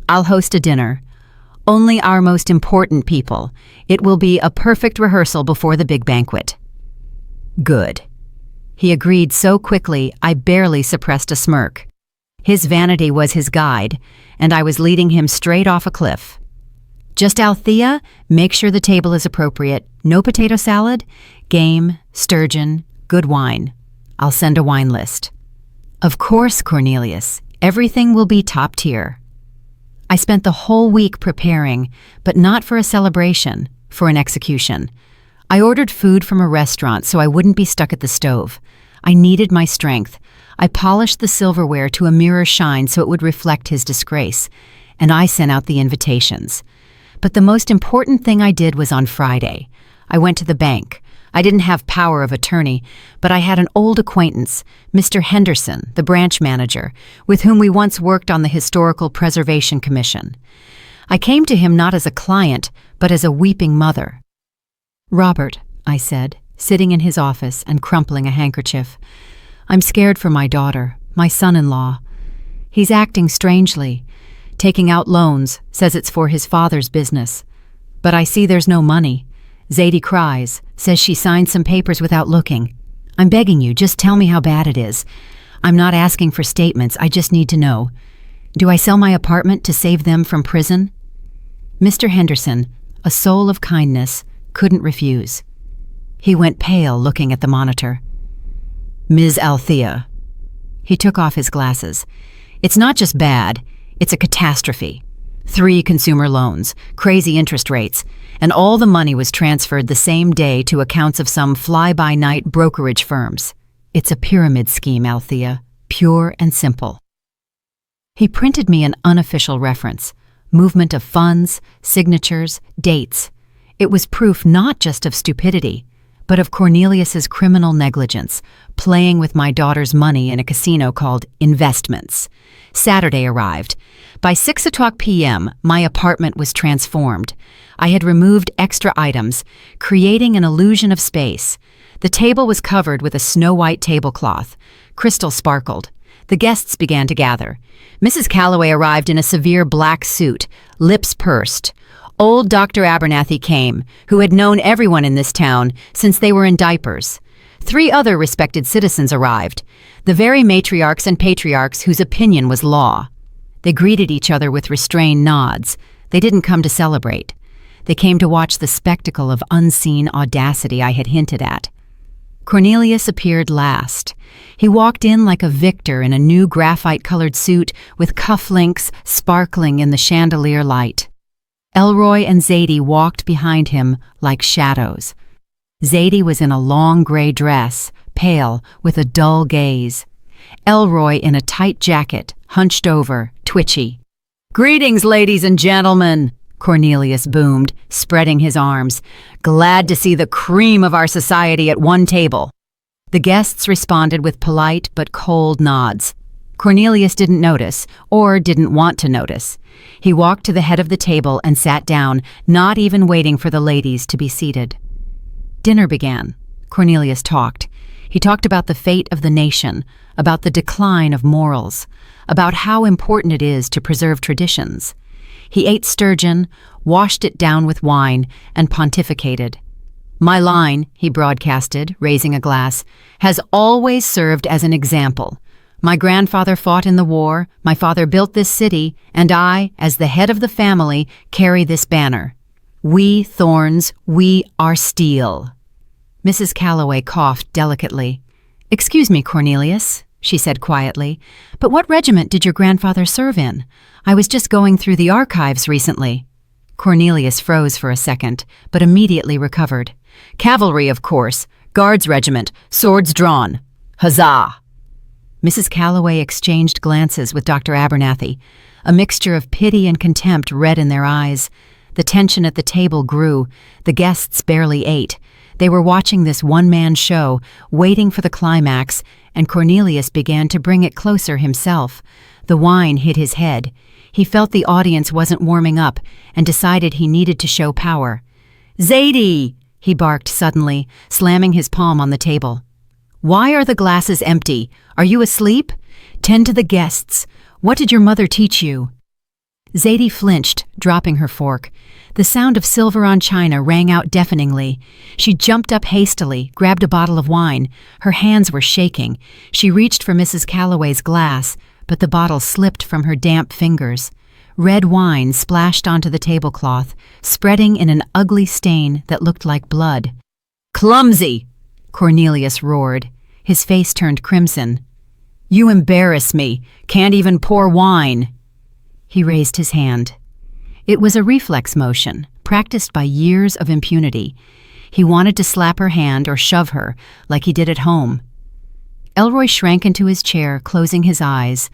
Speaker 1: I'll host a dinner. Only our most important people. It will be a perfect rehearsal before the big banquet." "Good." He agreed so quickly I barely suppressed a smirk. His vanity was his guide, and I was leading him straight off a cliff. "Just Althea, make sure the table is appropriate. No potato salad, game, sturgeon, good wine. I'll send a wine list." "Of course, Cornelius. Everything will be top tier." I spent the whole week preparing, but not for a celebration, for an execution. I ordered food from a restaurant so I wouldn't be stuck at the stove. I needed my strength. I polished the silverware to a mirror shine so it would reflect his disgrace, and I sent out the invitations. But the most important thing I did was on Friday. I went to the bank. I didn't have power of attorney, but I had an old acquaintance, Mr. Henderson, the branch manager, with whom we once worked on the Historical Preservation Commission. I came to him not as a client, but as a weeping mother. "Robert," I said, sitting in his office and crumpling a handkerchief, "I'm scared for my daughter, my son-in-law. He's acting strangely, taking out loans, says it's for his father's business. But I see there's no money. Zadie cries, says she signed some papers without looking. I'm begging you, just tell me how bad it is. I'm not asking for statements, I just need to know. Do I sell my apartment to save them from prison?" Mr. Henderson, a soul of kindness, couldn't refuse. He went pale looking at the monitor. "Ms. Althea." He took off his glasses. "It's not just bad, it's a catastrophe. 3 consumer loans, crazy interest rates, and all the money was transferred the same day to accounts of some fly-by-night brokerage firms. It's a pyramid scheme, Althea, pure and simple." He printed me an unofficial reference, movement of funds, signatures, dates. It was proof not just of stupidity, but of Cornelius's criminal negligence, playing with my daughter's money in a casino called Investments. Saturday arrived. By 6:00 p.m., my apartment was transformed. I had removed extra items, creating an illusion of space. The table was covered with a snow-white tablecloth. Crystal sparkled. The guests began to gather. Mrs. Calloway arrived in a severe black suit, lips pursed. Old Dr. Abernathy came, who had known everyone in this town since they were in diapers. 3 other respected citizens arrived, the very matriarchs and patriarchs whose opinion was law. They greeted each other with restrained nods. They didn't come to celebrate. They came to watch the spectacle of unseen audacity I had hinted at. Cornelius appeared last. He walked in like a victor in a new graphite-colored suit with cufflinks sparkling in the chandelier light. Elroy and Zadie walked behind him like shadows. Zadie was in a long gray dress, pale, with a dull gaze. Elroy in a tight jacket, hunched over, twitchy. "Greetings, ladies and gentlemen," Cornelius boomed, spreading his arms. "Glad to see the cream of our society at one table." The guests responded with polite but cold nods. Cornelius didn't notice, or didn't want to notice. He walked to the head of the table and sat down, not even waiting for the ladies to be seated. Dinner began. Cornelius talked. He talked about the fate of the nation, about the decline of morals, about how important it is to preserve traditions. He ate sturgeon, washed it down with wine, and pontificated. "My line," he broadcasted, raising a glass, "has always served as an example. My grandfather fought in the war, my father built this city, and I, as the head of the family, carry this banner. We thorns, we are steel." Mrs. Calloway coughed delicately. "Excuse me, Cornelius," she said quietly, "but what regiment did your grandfather serve in? I was just going through the archives recently." Cornelius froze for a second, but immediately recovered. "Cavalry, of course. Guards regiment, swords drawn. Huzzah!" Mrs. Calloway exchanged glances with Dr. Abernathy. A mixture of pity and contempt read in their eyes. The tension at the table grew. The guests barely ate. They were watching this one-man show, waiting for the climax, and Cornelius began to bring it closer himself. The wine hit his head. He felt the audience wasn't warming up and decided he needed to show power. "Zadie!" he barked suddenly, slamming his palm on the table. "Why are the glasses empty? Are you asleep? Tend to the guests. What did your mother teach you?" Zadie flinched, dropping her fork. The sound of silver on china rang out deafeningly. She jumped up hastily, grabbed a bottle of wine. Her hands were shaking. She reached for Mrs. Calloway's glass, but the bottle slipped from her damp fingers. Red wine splashed onto the tablecloth, spreading in an ugly stain that looked like blood. "Clumsy!" Cornelius roared. His face turned crimson. "You embarrass me. Can't even pour wine." He raised his hand. It was a reflex motion, practiced by years of impunity. He wanted to slap her hand or shove her, like he did at home. Elroy shrank into his chair, closing his eyes,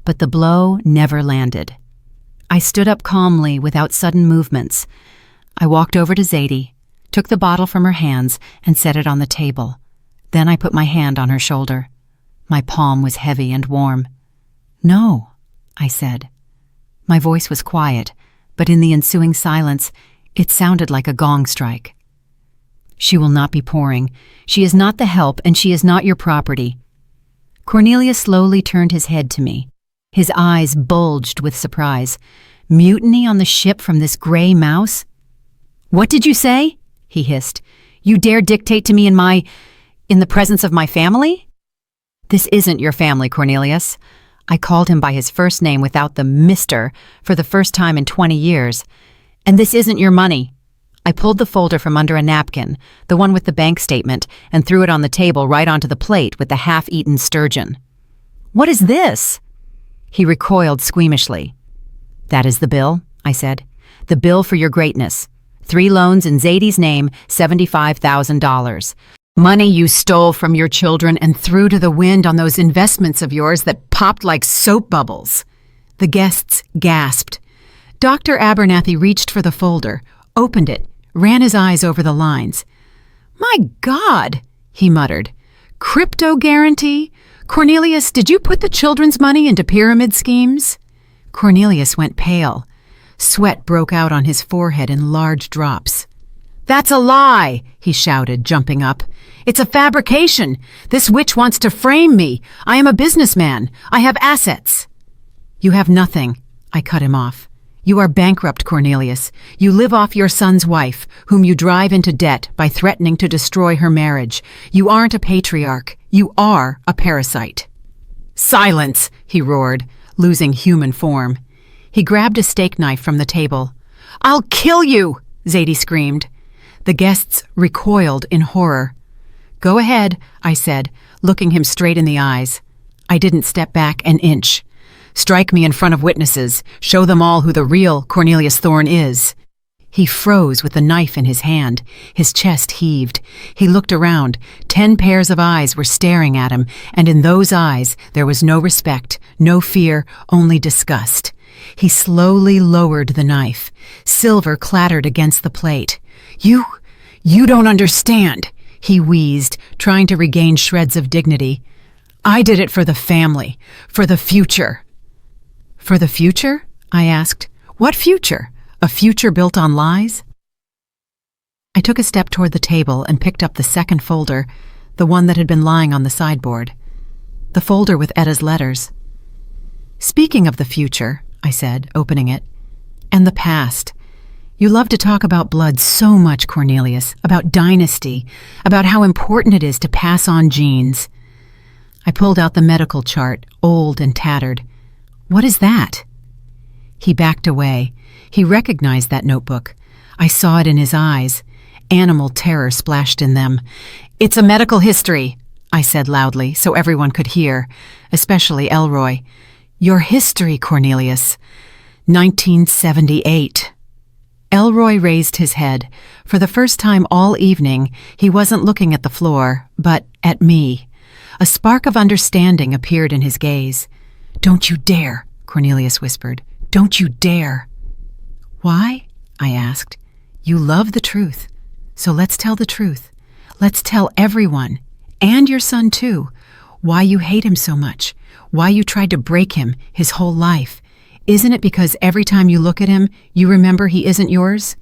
Speaker 1: but the blow never landed. I stood up calmly, without sudden movements. I walked over to Zadie, took the bottle from her hands, and set it on the table. Then I put my hand on her shoulder. My palm was heavy and warm. "No," I said. My voice was quiet, but in the ensuing silence, it sounded like a gong strike. "She will not be pouring. She is not the help, and she is not your property." Cornelius slowly turned his head to me. His eyes bulged with surprise. "Mutiny on the ship from this gray mouse?" "What did you say?" he hissed. "You dare dictate to me in the presence of my family?" "This isn't your family, Cornelius." I called him by his first name without the Mr. for the first time in 20 years. "And this isn't your money." I pulled the folder from under a napkin, the one with the bank statement, and threw it on the table right onto the plate with the half-eaten sturgeon. "What is this?" He recoiled squeamishly. "That is the bill," I said. "The bill for your greatness. 3 loans in Zadie's name, $75,000. Money you stole from your children and threw to the wind on those investments of yours that popped like soap bubbles." The guests gasped. Dr. Abernathy reached for the folder, opened it, ran his eyes over the lines. "My God," he muttered. "Crypto guarantee? Cornelius, did you put the children's money into pyramid schemes?" Cornelius went pale. Sweat broke out on his forehead in large drops. "That's a lie," he shouted, jumping up. "It's a fabrication. This witch wants to frame me. I am a businessman. I have assets." "You have nothing," I cut him off. "You are bankrupt, Cornelius. You live off your son's wife, whom you drive into debt by threatening to destroy her marriage. You aren't a patriarch. You are a parasite." "Silence!" he roared, losing human form. He grabbed a steak knife from the table. I'll kill you!" Zadie screamed. The guests recoiled in horror. "Go ahead," I said, looking him straight in the eyes. I didn't step back an inch. "Strike me in front of witnesses. Show them all who the real Cornelius Thorne is." He froze with the knife in his hand. His chest heaved. He looked around. 10 pairs of eyes were staring at him, and in those eyes there was no respect, no fear, only disgust. He slowly lowered the knife. Silver clattered against the plate. You don't understand," he wheezed, trying to regain shreds of dignity. "I did it for the family, for the future." "For the future?" I asked. "What future? A future built on lies?" I took a step toward the table and picked up the second folder, the one that had been lying on the sideboard. The folder with Etta's letters. "Speaking of the future," I said, opening it, "and the past. You love to talk about blood so much, Cornelius, about dynasty, about how important it is to pass on genes." I pulled out the medical chart, old and tattered. "What is that?" He backed away. He recognized that notebook. I saw it in his eyes. Animal terror splashed in them. "It's a medical history," I said loudly so everyone could hear, especially Elroy. "Your history, Cornelius. 1978. Elroy raised his head. For the first time all evening, he wasn't looking at the floor, but at me. A spark of understanding appeared in his gaze. "Don't you dare," Cornelius whispered. "Don't you dare." "Why?" I asked. "You love the truth. So let's tell the truth. Let's tell everyone, and your son too, why you hate him so much, why you tried to break him his whole life. Isn't it because every time you look at him, you remember he isn't yours?"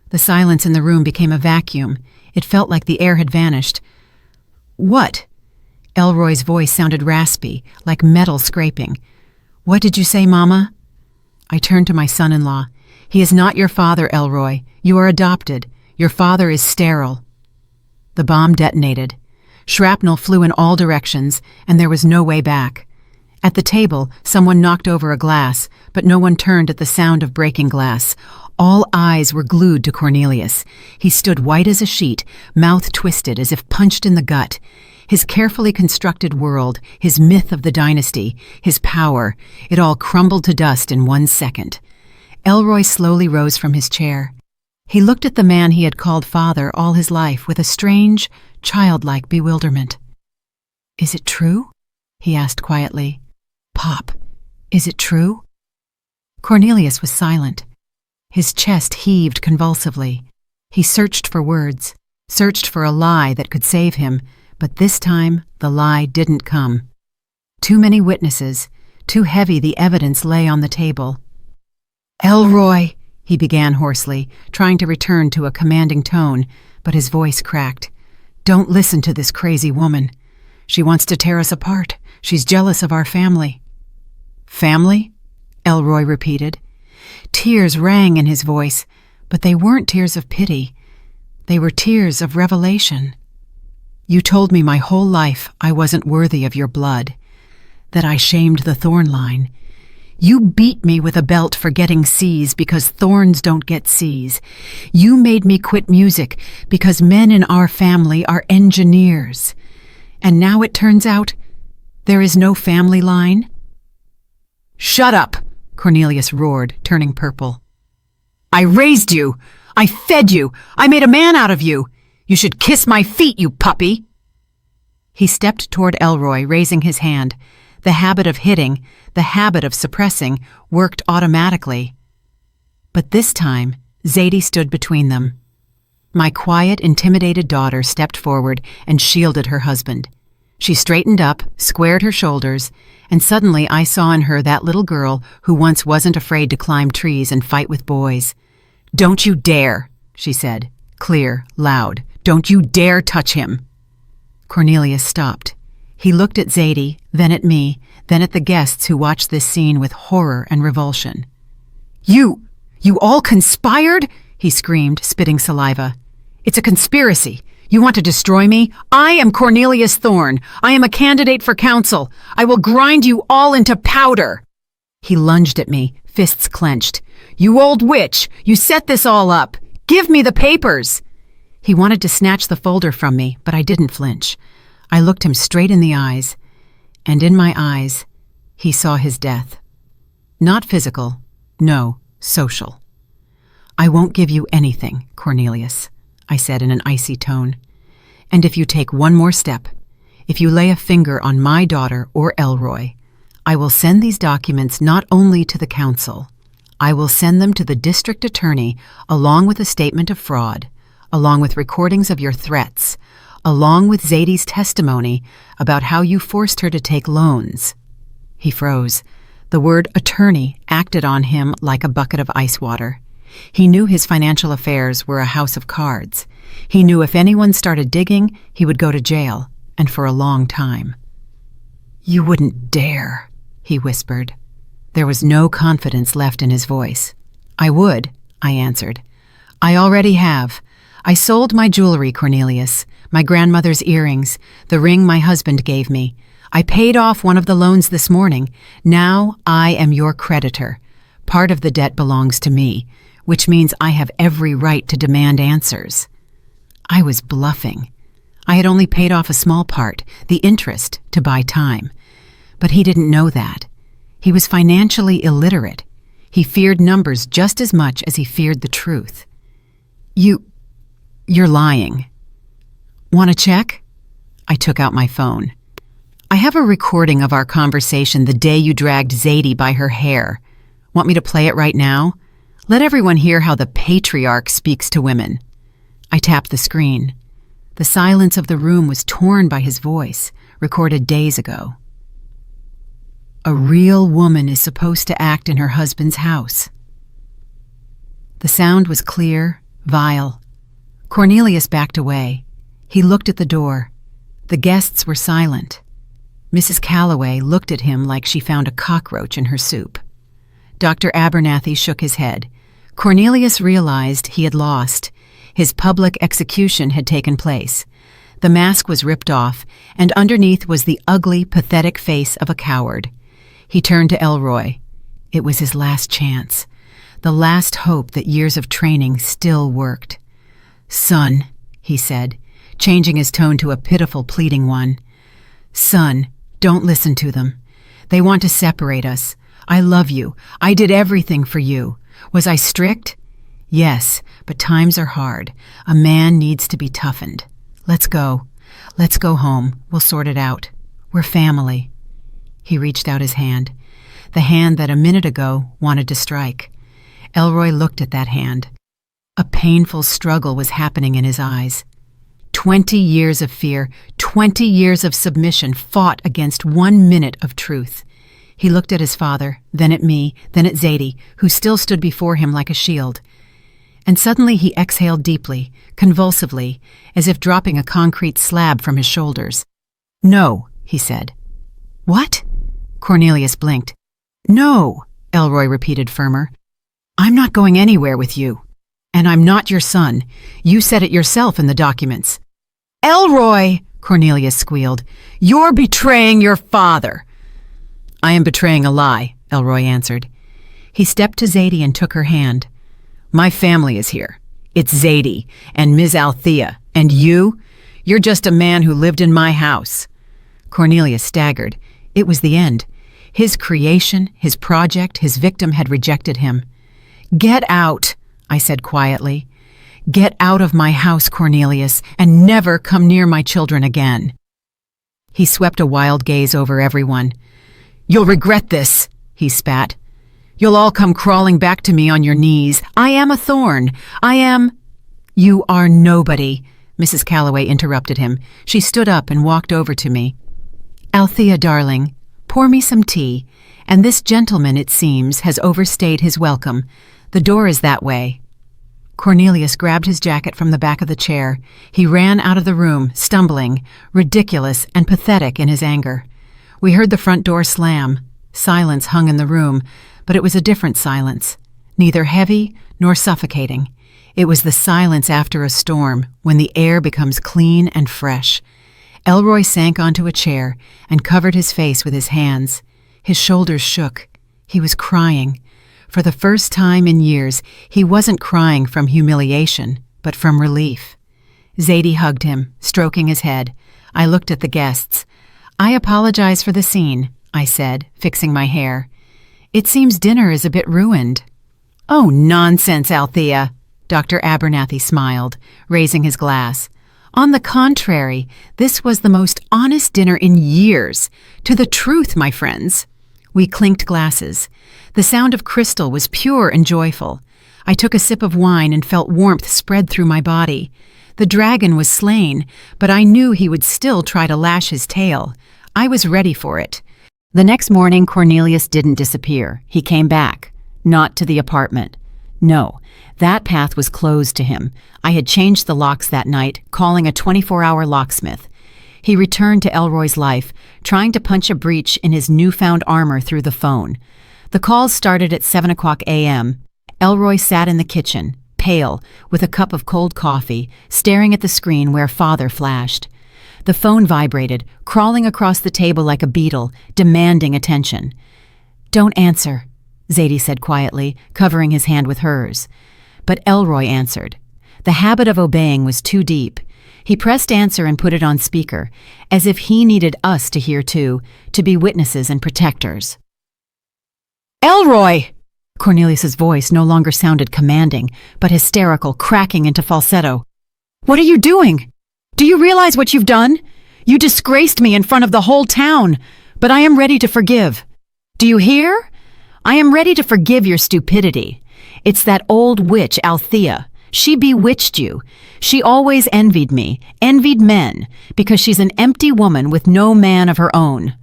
Speaker 1: The silence in the room became a vacuum. It felt like the air had vanished. "What?" Elroy's voice sounded raspy, like metal scraping. "What did you say, Mama?" I turned to my son-in-law. "He is not your father, Elroy. You are adopted. Your father is sterile." The bomb detonated. Shrapnel flew in all directions, and there was no way back. At the table, someone knocked over a glass, but no one turned at the sound of breaking glass. All eyes were glued to Cornelius. He stood white as a sheet, mouth twisted as if punched in the gut. His carefully constructed world, his myth of the dynasty, his power, it all crumbled to dust in 1 second. Elroy slowly rose from his chair. He looked at the man he had called father all his life with a strange, childlike bewilderment. "Is it true?" he asked quietly. "Pop, is it true?" Cornelius was silent. His chest heaved convulsively. He searched for words, searched for a lie that could save him, but this time the lie didn't come. Too many witnesses, too heavy the evidence lay on the table. "Elroy," he began hoarsely, trying to return to a commanding tone, but his voice cracked. "Don't listen to this crazy woman. She wants to tear us apart. She's jealous of our family." "Family?" Elroy repeated. Tears rang in his voice, but they weren't tears of pity. They were tears of revelation. "You told me my whole life I wasn't worthy of your blood, that I shamed the Thorne line. You beat me with a belt for getting C's because Thorns don't get C's. You made me quit music because men in our family are engineers. And now it turns out there is no family line?" "Shut up," Cornelius roared, turning purple. "I raised you. I fed you. I made a man out of you. You should kiss my feet, you puppy." He stepped toward Elroy, raising his hand. The habit of hitting, the habit of suppressing, worked automatically. But this time, Zadie stood between them. My quiet, intimidated daughter stepped forward and shielded her husband. She straightened up, squared her shoulders, and suddenly I saw in her that little girl who once wasn't afraid to climb trees and fight with boys. "Don't you dare," she said, clear, loud. "Don't you dare touch him." Cornelius stopped. He looked at Zadie, then at me, then at the guests who watched this scene with horror and revulsion. You all conspired?" he screamed, spitting saliva. "It's a conspiracy. You want to destroy me? I am Cornelius Thorne. I am a candidate for council. I will grind you all into powder." He lunged at me, fists clenched. "You old witch! You set this all up! Give me the papers!" He wanted to snatch the folder from me, but I didn't flinch. I looked him straight in the eyes, and in my eyes, he saw his death. Not physical, no, social. "I won't give you anything, Cornelius," I said in an icy tone. "And if you take one more step, if you lay a finger on my daughter or Elroy, I will send these documents not only to the council, I will send them to the district attorney along with a statement of fraud, along with recordings of your threats, along with Zadie's testimony about how you forced her to take loans." He froze. The word attorney acted on him like a bucket of ice water. He knew his financial affairs were a house of cards. He knew if anyone started digging, he would go to jail, and for a long time. "You wouldn't dare," he whispered. There was no confidence left in his voice. "I would," I answered. "I already have. I sold my jewelry, Cornelius, my grandmother's earrings, the ring my husband gave me. I paid off one of the loans this morning. Now I am your creditor. Part of the debt belongs to me, which means I have every right to demand answers." I was bluffing. I had only paid off a small part, the interest, to buy time. But he didn't know that. He was financially illiterate. He feared numbers just as much as he feared the truth. You're lying." "Want to check?" I took out my phone. "I have a recording of our conversation the day you dragged Zadie by her hair. Want me to play it right now? Let everyone hear how the patriarch speaks to women." I tapped the screen. The silence of the room was torn by his voice, recorded days ago. "A real woman is supposed to act in her husband's house." The sound was clear, vile. Cornelius backed away. He looked at the door. The guests were silent. Mrs. Calloway looked at him like she found a cockroach in her soup. Dr. Abernathy shook his head. Cornelius realized he had lost. His public execution had taken place. The mask was ripped off, and underneath was the ugly, pathetic face of a coward. He turned to Elroy. It was his last chance, the last hope that years of training still worked. "Son," he said, changing his tone to a pitiful, pleading one. "Son, don't listen to them. They want to separate us. I love you. I did everything for you. Was I strict? Yes, but times are hard. A man needs to be toughened. Let's go. Let's go home. We'll sort it out. We're family." He reached out his hand, the hand that a minute ago wanted to strike. Elroy looked at that hand. A painful struggle was happening in his eyes. 20 years of fear, 20 years of submission fought against 1 minute of truth. He looked at his father, then at me, then at Zadie, who still stood before him like a shield. And suddenly he exhaled deeply, convulsively, as if dropping a concrete slab from his shoulders. "No," he said. "What?" Cornelius blinked. "No," Elroy repeated firmer. "I'm not going anywhere with you. And I'm not your son. You said it yourself in the documents." "Elroy!" Cornelius squealed. "You're betraying your father." "I am betraying a lie," Elroy answered. He stepped to Zadie and took her hand. "My family is here. It's Zadie and Ms. Althea. And you're just a man who lived in my house." Cornelius staggered. It was the end. His creation, his project, his victim had rejected him. "Get out," I said quietly. "Get out of my house, Cornelius, and never come near my children again." He swept a wild gaze over everyone. "You'll regret this," he spat. "You'll all come crawling back to me on your knees. I am a thorn. I am—" "You are nobody," Mrs. Calloway interrupted him. She stood up and walked over to me. "Althea, darling, pour me some tea. And this gentleman, it seems, has overstayed his welcome. The door is that way." Cornelius grabbed his jacket from the back of the chair. He ran out of the room, stumbling, ridiculous and pathetic in his anger. We heard the front door slam. Silence hung in the room, but it was a different silence, neither heavy nor suffocating. It was the silence after a storm, when the air becomes clean and fresh. Elroy sank onto a chair and covered his face with his hands. His shoulders shook. He was crying. For the first time in years, he wasn't crying from humiliation, but from relief. Zadie hugged him, stroking his head. I looked at the guests. "I apologize for the scene," I said, fixing my hair. "It seems dinner is a bit ruined." "Oh, nonsense, Althea," Dr. Abernathy smiled, raising his glass. "On the contrary, this was the most honest dinner in years. To the truth, my friends." We clinked glasses. The sound of crystal was pure and joyful. I took a sip of wine and felt warmth spread through my body. The dragon was slain, but I knew he would still try to lash his tail. I was ready for it. The next morning, Cornelius didn't disappear. He came back. Not to the apartment. No, that path was closed to him. I had changed the locks that night, calling a 24-hour locksmith. He returned to Elroy's life, trying to punch a breach in his newfound armor through the phone. The calls started at 7 o'clock a.m. Elroy sat in the kitchen, pale, with a cup of cold coffee, staring at the screen where Father flashed. The phone vibrated, crawling across the table like a beetle, demanding attention. "Don't answer," Zadie said quietly, covering his hand with hers. But Elroy answered. The habit of obeying was too deep. He pressed answer and put it on speaker, as if he needed us to hear too, to be witnesses and protectors. "Elroy!" Cornelius's voice no longer sounded commanding, but hysterical, cracking into falsetto. "What are you doing? Do you realize what you've done? You disgraced me in front of the whole town, but I am ready to forgive. Do you hear? I am ready to forgive your stupidity. It's that old witch, Althea. She bewitched you. She always envied me, envied men, because she's an empty woman with no man of her own."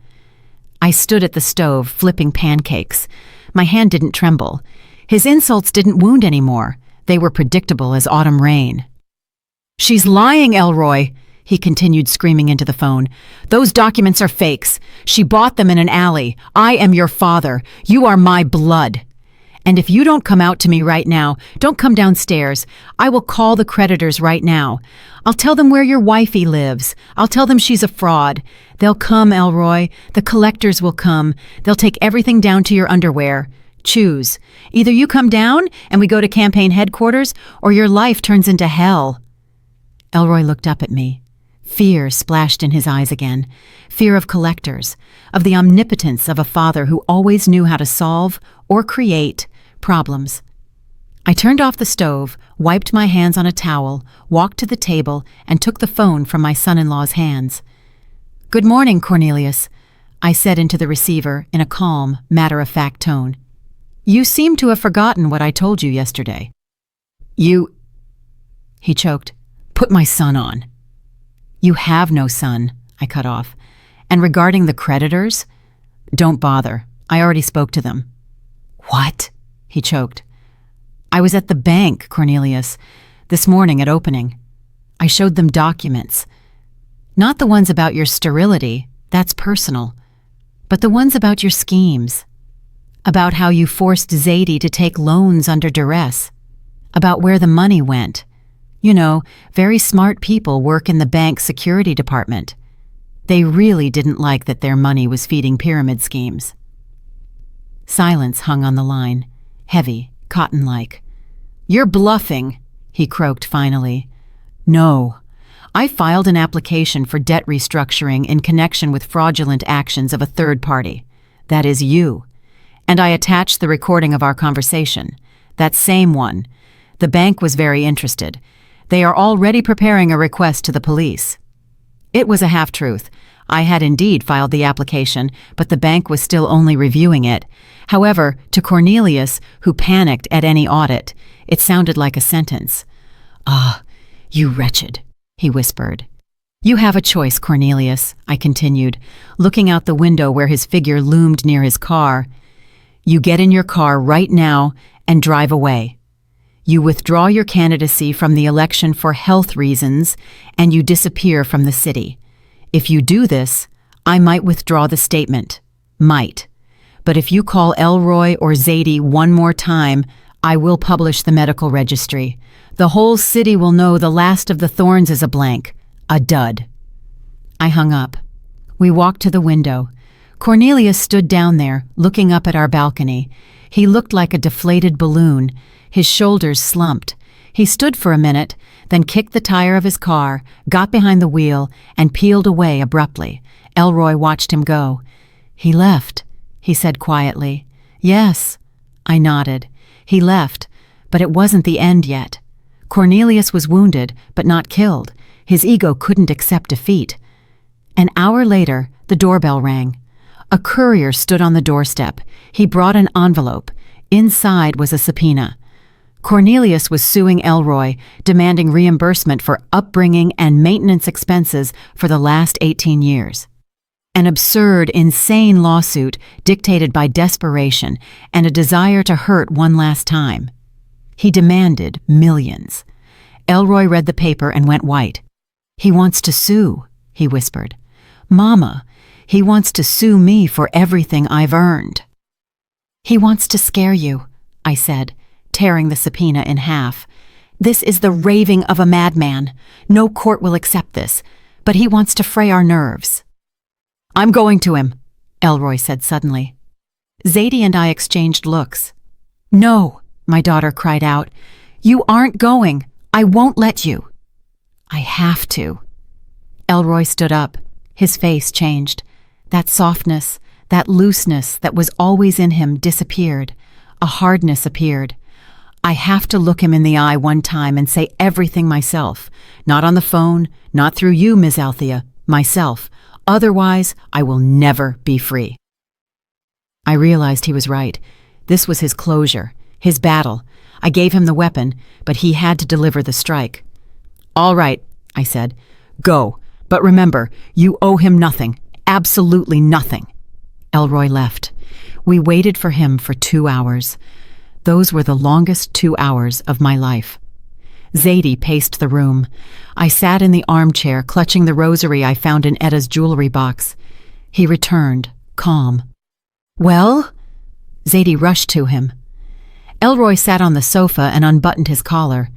Speaker 1: I stood at the stove, flipping pancakes. My hand didn't tremble. His insults didn't wound anymore. They were predictable as autumn rain. "She's lying, Elroy," he continued, screaming into the phone. "Those documents are fakes. She bought them in an alley. I am your father. You are my blood. And if you don't come out to me right now, don't come downstairs, I will call the creditors right now. I'll tell them where your wifey lives. I'll tell them she's a fraud. They'll come, Elroy. The collectors will come. They'll take everything down to your underwear. Choose. Either you come down and we go to campaign headquarters, or your life turns into hell." Elroy looked up at me. Fear splashed in his eyes again. Fear of collectors, of the omnipotence of a father who always knew how to solve or create problems. I turned off the stove, wiped my hands on a towel, walked to the table, and took the phone from my son-in-law's hands. "Good morning, Cornelius," I said into the receiver in a calm, matter-of-fact tone. "You seem to have forgotten what I told you yesterday." He choked. "Put my son on." "You have no son," I cut off. "And regarding the creditors? Don't bother. I already spoke to them." "What?" He choked. "I was at the bank, Cornelius, this morning at opening. I showed them documents. Not the ones about your sterility, that's personal, but the ones about your schemes. About how you forced Zadie to take loans under duress. About where the money went. You know, very smart people work in the bank's security department. They really didn't like that their money was feeding pyramid schemes." Silence hung on the line, heavy, cotton-like. "You're bluffing," he croaked finally. "No. I filed an application for debt restructuring in connection with fraudulent actions of a third party. That is you. And I attached the recording of our conversation. That same one. The bank was very interested. They are already preparing a request to the police." It was a half-truth. I had indeed filed the application, but the bank was still only reviewing it. However, to Cornelius, who panicked at any audit, it sounded like a sentence. "Ah, you wretched," he whispered. "You have a choice, Cornelius," I continued, looking out the window where his figure loomed near his car. "You get in your car right now and drive away. You withdraw your candidacy from the election for health reasons, and you disappear from the city. If you do this, I might withdraw the statement. Might. But if you call Elroy or Zadie one more time, I will publish the medical registry. The whole city will know the last of the Thorns is a blank, a dud." I hung up. We walked to the window. Cornelius stood down there, looking up at our balcony. He looked like a deflated balloon. His shoulders slumped. He stood for a minute, then kicked the tire of his car, got behind the wheel, and peeled away abruptly. Elroy watched him go. "He left," he said quietly. "Yes." I nodded. "He left, but it wasn't the end yet. Cornelius was wounded, but not killed. His ego couldn't accept defeat." An hour later, the doorbell rang. A courier stood on the doorstep. He brought an envelope. Inside was a subpoena. Cornelius was suing Elroy, demanding reimbursement for upbringing and maintenance expenses for the last 18 years. An absurd, insane lawsuit dictated by desperation and a desire to hurt one last time. He demanded millions. Elroy read the paper and went white. "He wants to sue," he whispered. "Mama, he wants to sue me for everything I've earned." "He wants to scare you," I said, tearing the subpoena in half. "This is the raving of a madman. No court will accept this, but he wants to fray our nerves." "I'm going to him," Elroy said suddenly. Zadie and I exchanged looks. "No," my daughter cried out. "You aren't going. I won't let you." "I have to." Elroy stood up. His face changed. That softness, that looseness that was always in him disappeared. A hardness appeared. "I have to look him in the eye one time and say everything myself. Not on the phone, not through you, Ms. Althea. Myself. Otherwise, I will never be free." I realized he was right. This was his closure, his battle. I gave him the weapon, but he had to deliver the strike. "All right," I said. "Go. But remember, you owe him nothing. Absolutely nothing." Elroy left. We waited for him for 2 hours. Those were the longest 2 hours of my life. Zadie paced the room. I sat in the armchair, clutching the rosary I found in Etta's jewelry box. He returned, calm. "Well?" Zadie rushed to him. Elroy sat on the sofa and unbuttoned his collar.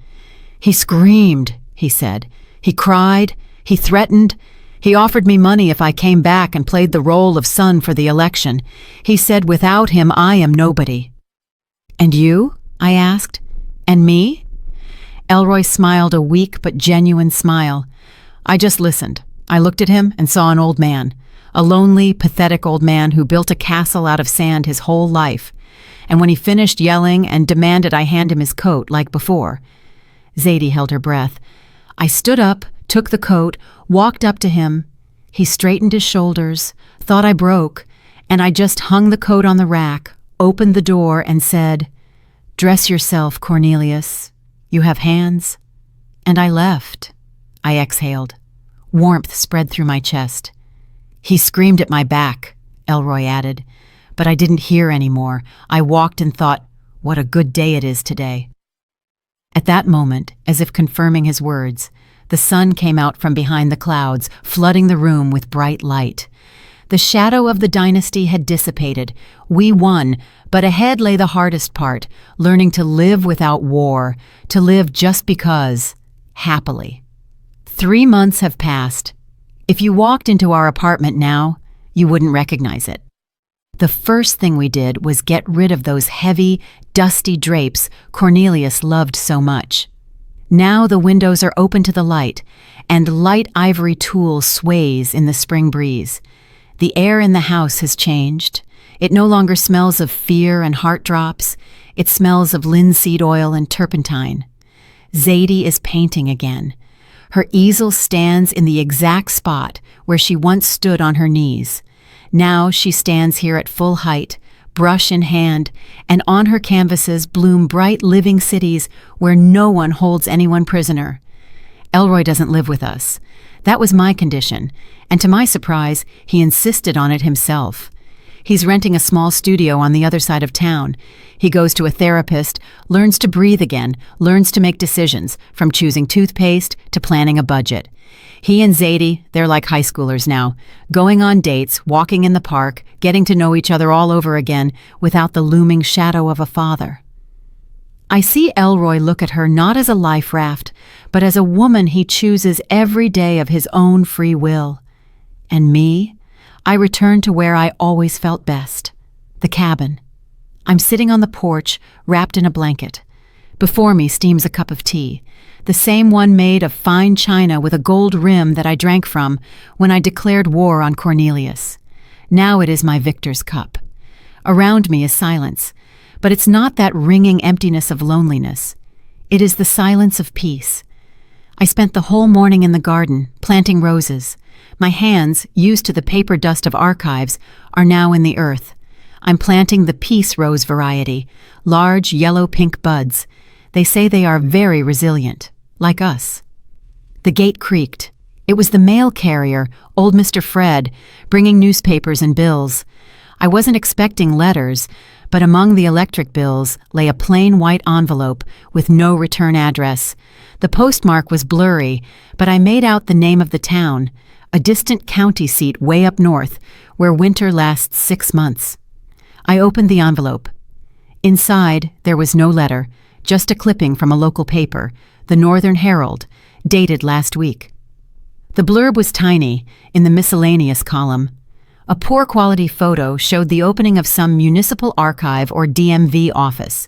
Speaker 1: "He screamed," he said. "He cried. He threatened. He offered me money if I came back and played the role of son for the election. He said without him I am nobody." "And you?" I asked. "And me?" Elroy smiled a weak but genuine smile. "I just listened. I looked at him and saw an old man. A lonely, pathetic old man who built a castle out of sand his whole life. And when he finished yelling and demanded I hand him his coat like before." Zadie held her breath. "I stood up, took the coat, walked up to him. He straightened his shoulders, thought I broke, and I just hung the coat on the rack, opened the door and said, 'Dress yourself, Cornelius. You have hands.' And I left." I exhaled. Warmth spread through my chest. "He screamed at my back," Elroy added, "but I didn't hear any more. I walked and thought, what a good day it is today." At that moment, as if confirming his words, the sun came out from behind the clouds, flooding the room with bright light. The shadow of the dynasty had dissipated. We won, but ahead lay the hardest part, learning to live without war, to live just because, happily. 3 months have passed. If you walked into our apartment now, you wouldn't recognize it. The first thing we did was get rid of those heavy, dusty drapes Cornelius loved so much. Now the windows are open to the light, and light ivory tulle sways in the spring breeze. The air in the house has changed. It no longer smells of fear and heart drops. It smells of linseed oil and turpentine. Zadie is painting again. Her easel stands in the exact spot where she once stood on her knees. Now she stands here at full height, brush in hand, and on her canvases bloom bright living cities where no one holds anyone prisoner. Elroy doesn't live with us. That was my condition, and to my surprise, he insisted on it himself. He's renting a small studio on the other side of town. He goes to a therapist, learns to breathe again, learns to make decisions, from choosing toothpaste to planning a budget. He and Zadie, they're like high schoolers now, going on dates, walking in the park, getting to know each other all over again without the looming shadow of a father. I see Elroy look at her not as a life raft, but as a woman he chooses every day of his own free will. And me? I return to where I always felt best, the cabin. I'm sitting on the porch, wrapped in a blanket. Before me steams a cup of tea, the same one made of fine china with a gold rim that I drank from when I declared war on Cornelius. Now it is my victor's cup. Around me is silence, but it's not that ringing emptiness of loneliness. It is the silence of peace. I spent the whole morning in the garden, planting roses. My hands, used to the paper dust of archives, are now in the earth. I'm planting the peace rose variety, large yellow-pink buds. They say they are very resilient, like us. The gate creaked. It was the mail carrier, old Mr. Fred, bringing newspapers and bills. I wasn't expecting letters, but among the electric bills lay a plain white envelope with no return address. The postmark was blurry, but I made out the name of the town, a distant county seat way up north, where winter lasts 6 months. I opened the envelope. Inside, there was no letter, just a clipping from a local paper, the Northern Herald, dated last week. The blurb was tiny, in the miscellaneous column. A poor quality photo showed the opening of some municipal archive or DMV office.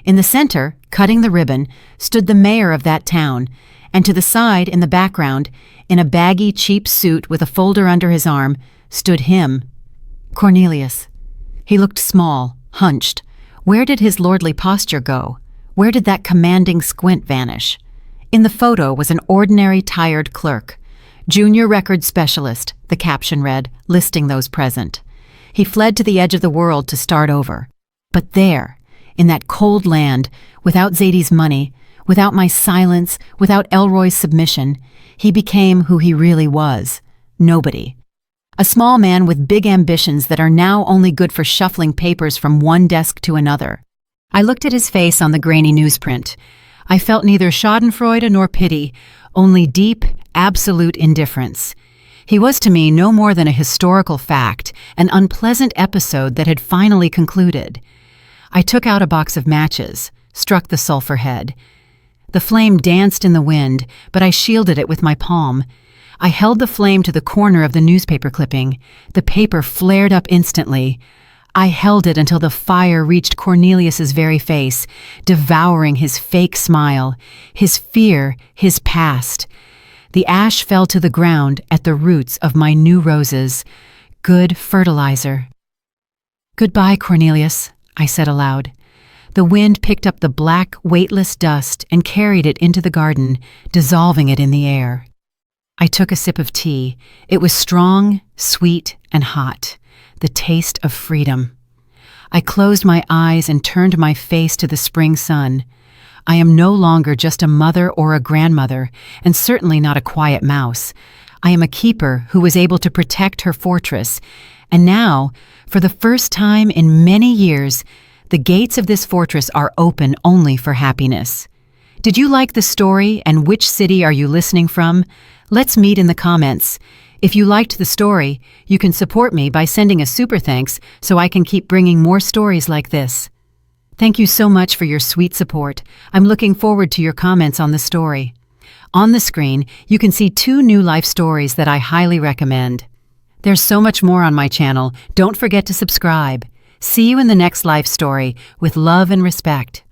Speaker 1: In the center, cutting the ribbon, stood the mayor of that town, and to the side, in the background, in a baggy, cheap suit with a folder under his arm, stood him, Cornelius. He looked small, hunched. Where did his lordly posture go? Where did that commanding squint vanish? In the photo was an ordinary, tired clerk. Junior record specialist, the caption read, listing those present. He fled to the edge of the world to start over. But there, in that cold land, without Zadie's money, without my silence, without Elroy's submission, he became who he really was, nobody. A small man with big ambitions that are now only good for shuffling papers from one desk to another. I looked at his face on the grainy newsprint. I felt neither schadenfreude nor pity, only deep, absolute indifference. He was to me no more than a historical fact, an unpleasant episode that had finally concluded. I took out a box of matches, struck the sulfur head. The flame danced in the wind, but I shielded it with my palm. I held the flame to the corner of the newspaper clipping. The paper flared up instantly. I held it until the fire reached Cornelius's very face, devouring his fake smile, his fear, his past. The ash fell to the ground at the roots of my new roses. Good fertilizer. "Goodbye, Cornelius," I said aloud. The wind picked up the black, weightless dust and carried it into the garden, dissolving it in the air. I took a sip of tea. It was strong, sweet, and hot, the taste of freedom. I closed my eyes and turned my face to the spring sun. I am no longer just a mother or a grandmother, and certainly not a quiet mouse. I am a keeper who was able to protect her fortress, and now, for the first time in many years, the gates of this fortress are open only for happiness. Did you like the story, and which city are you listening from? Let's meet in the comments. If you liked the story, you can support me by sending a super thanks so I can keep bringing more stories like this. Thank you so much for your sweet support. I'm looking forward to your comments on the story. On the screen, you can see 2 new life stories that I highly recommend. There's so much more on my channel. Don't forget to subscribe. See you in the next life story with love and respect.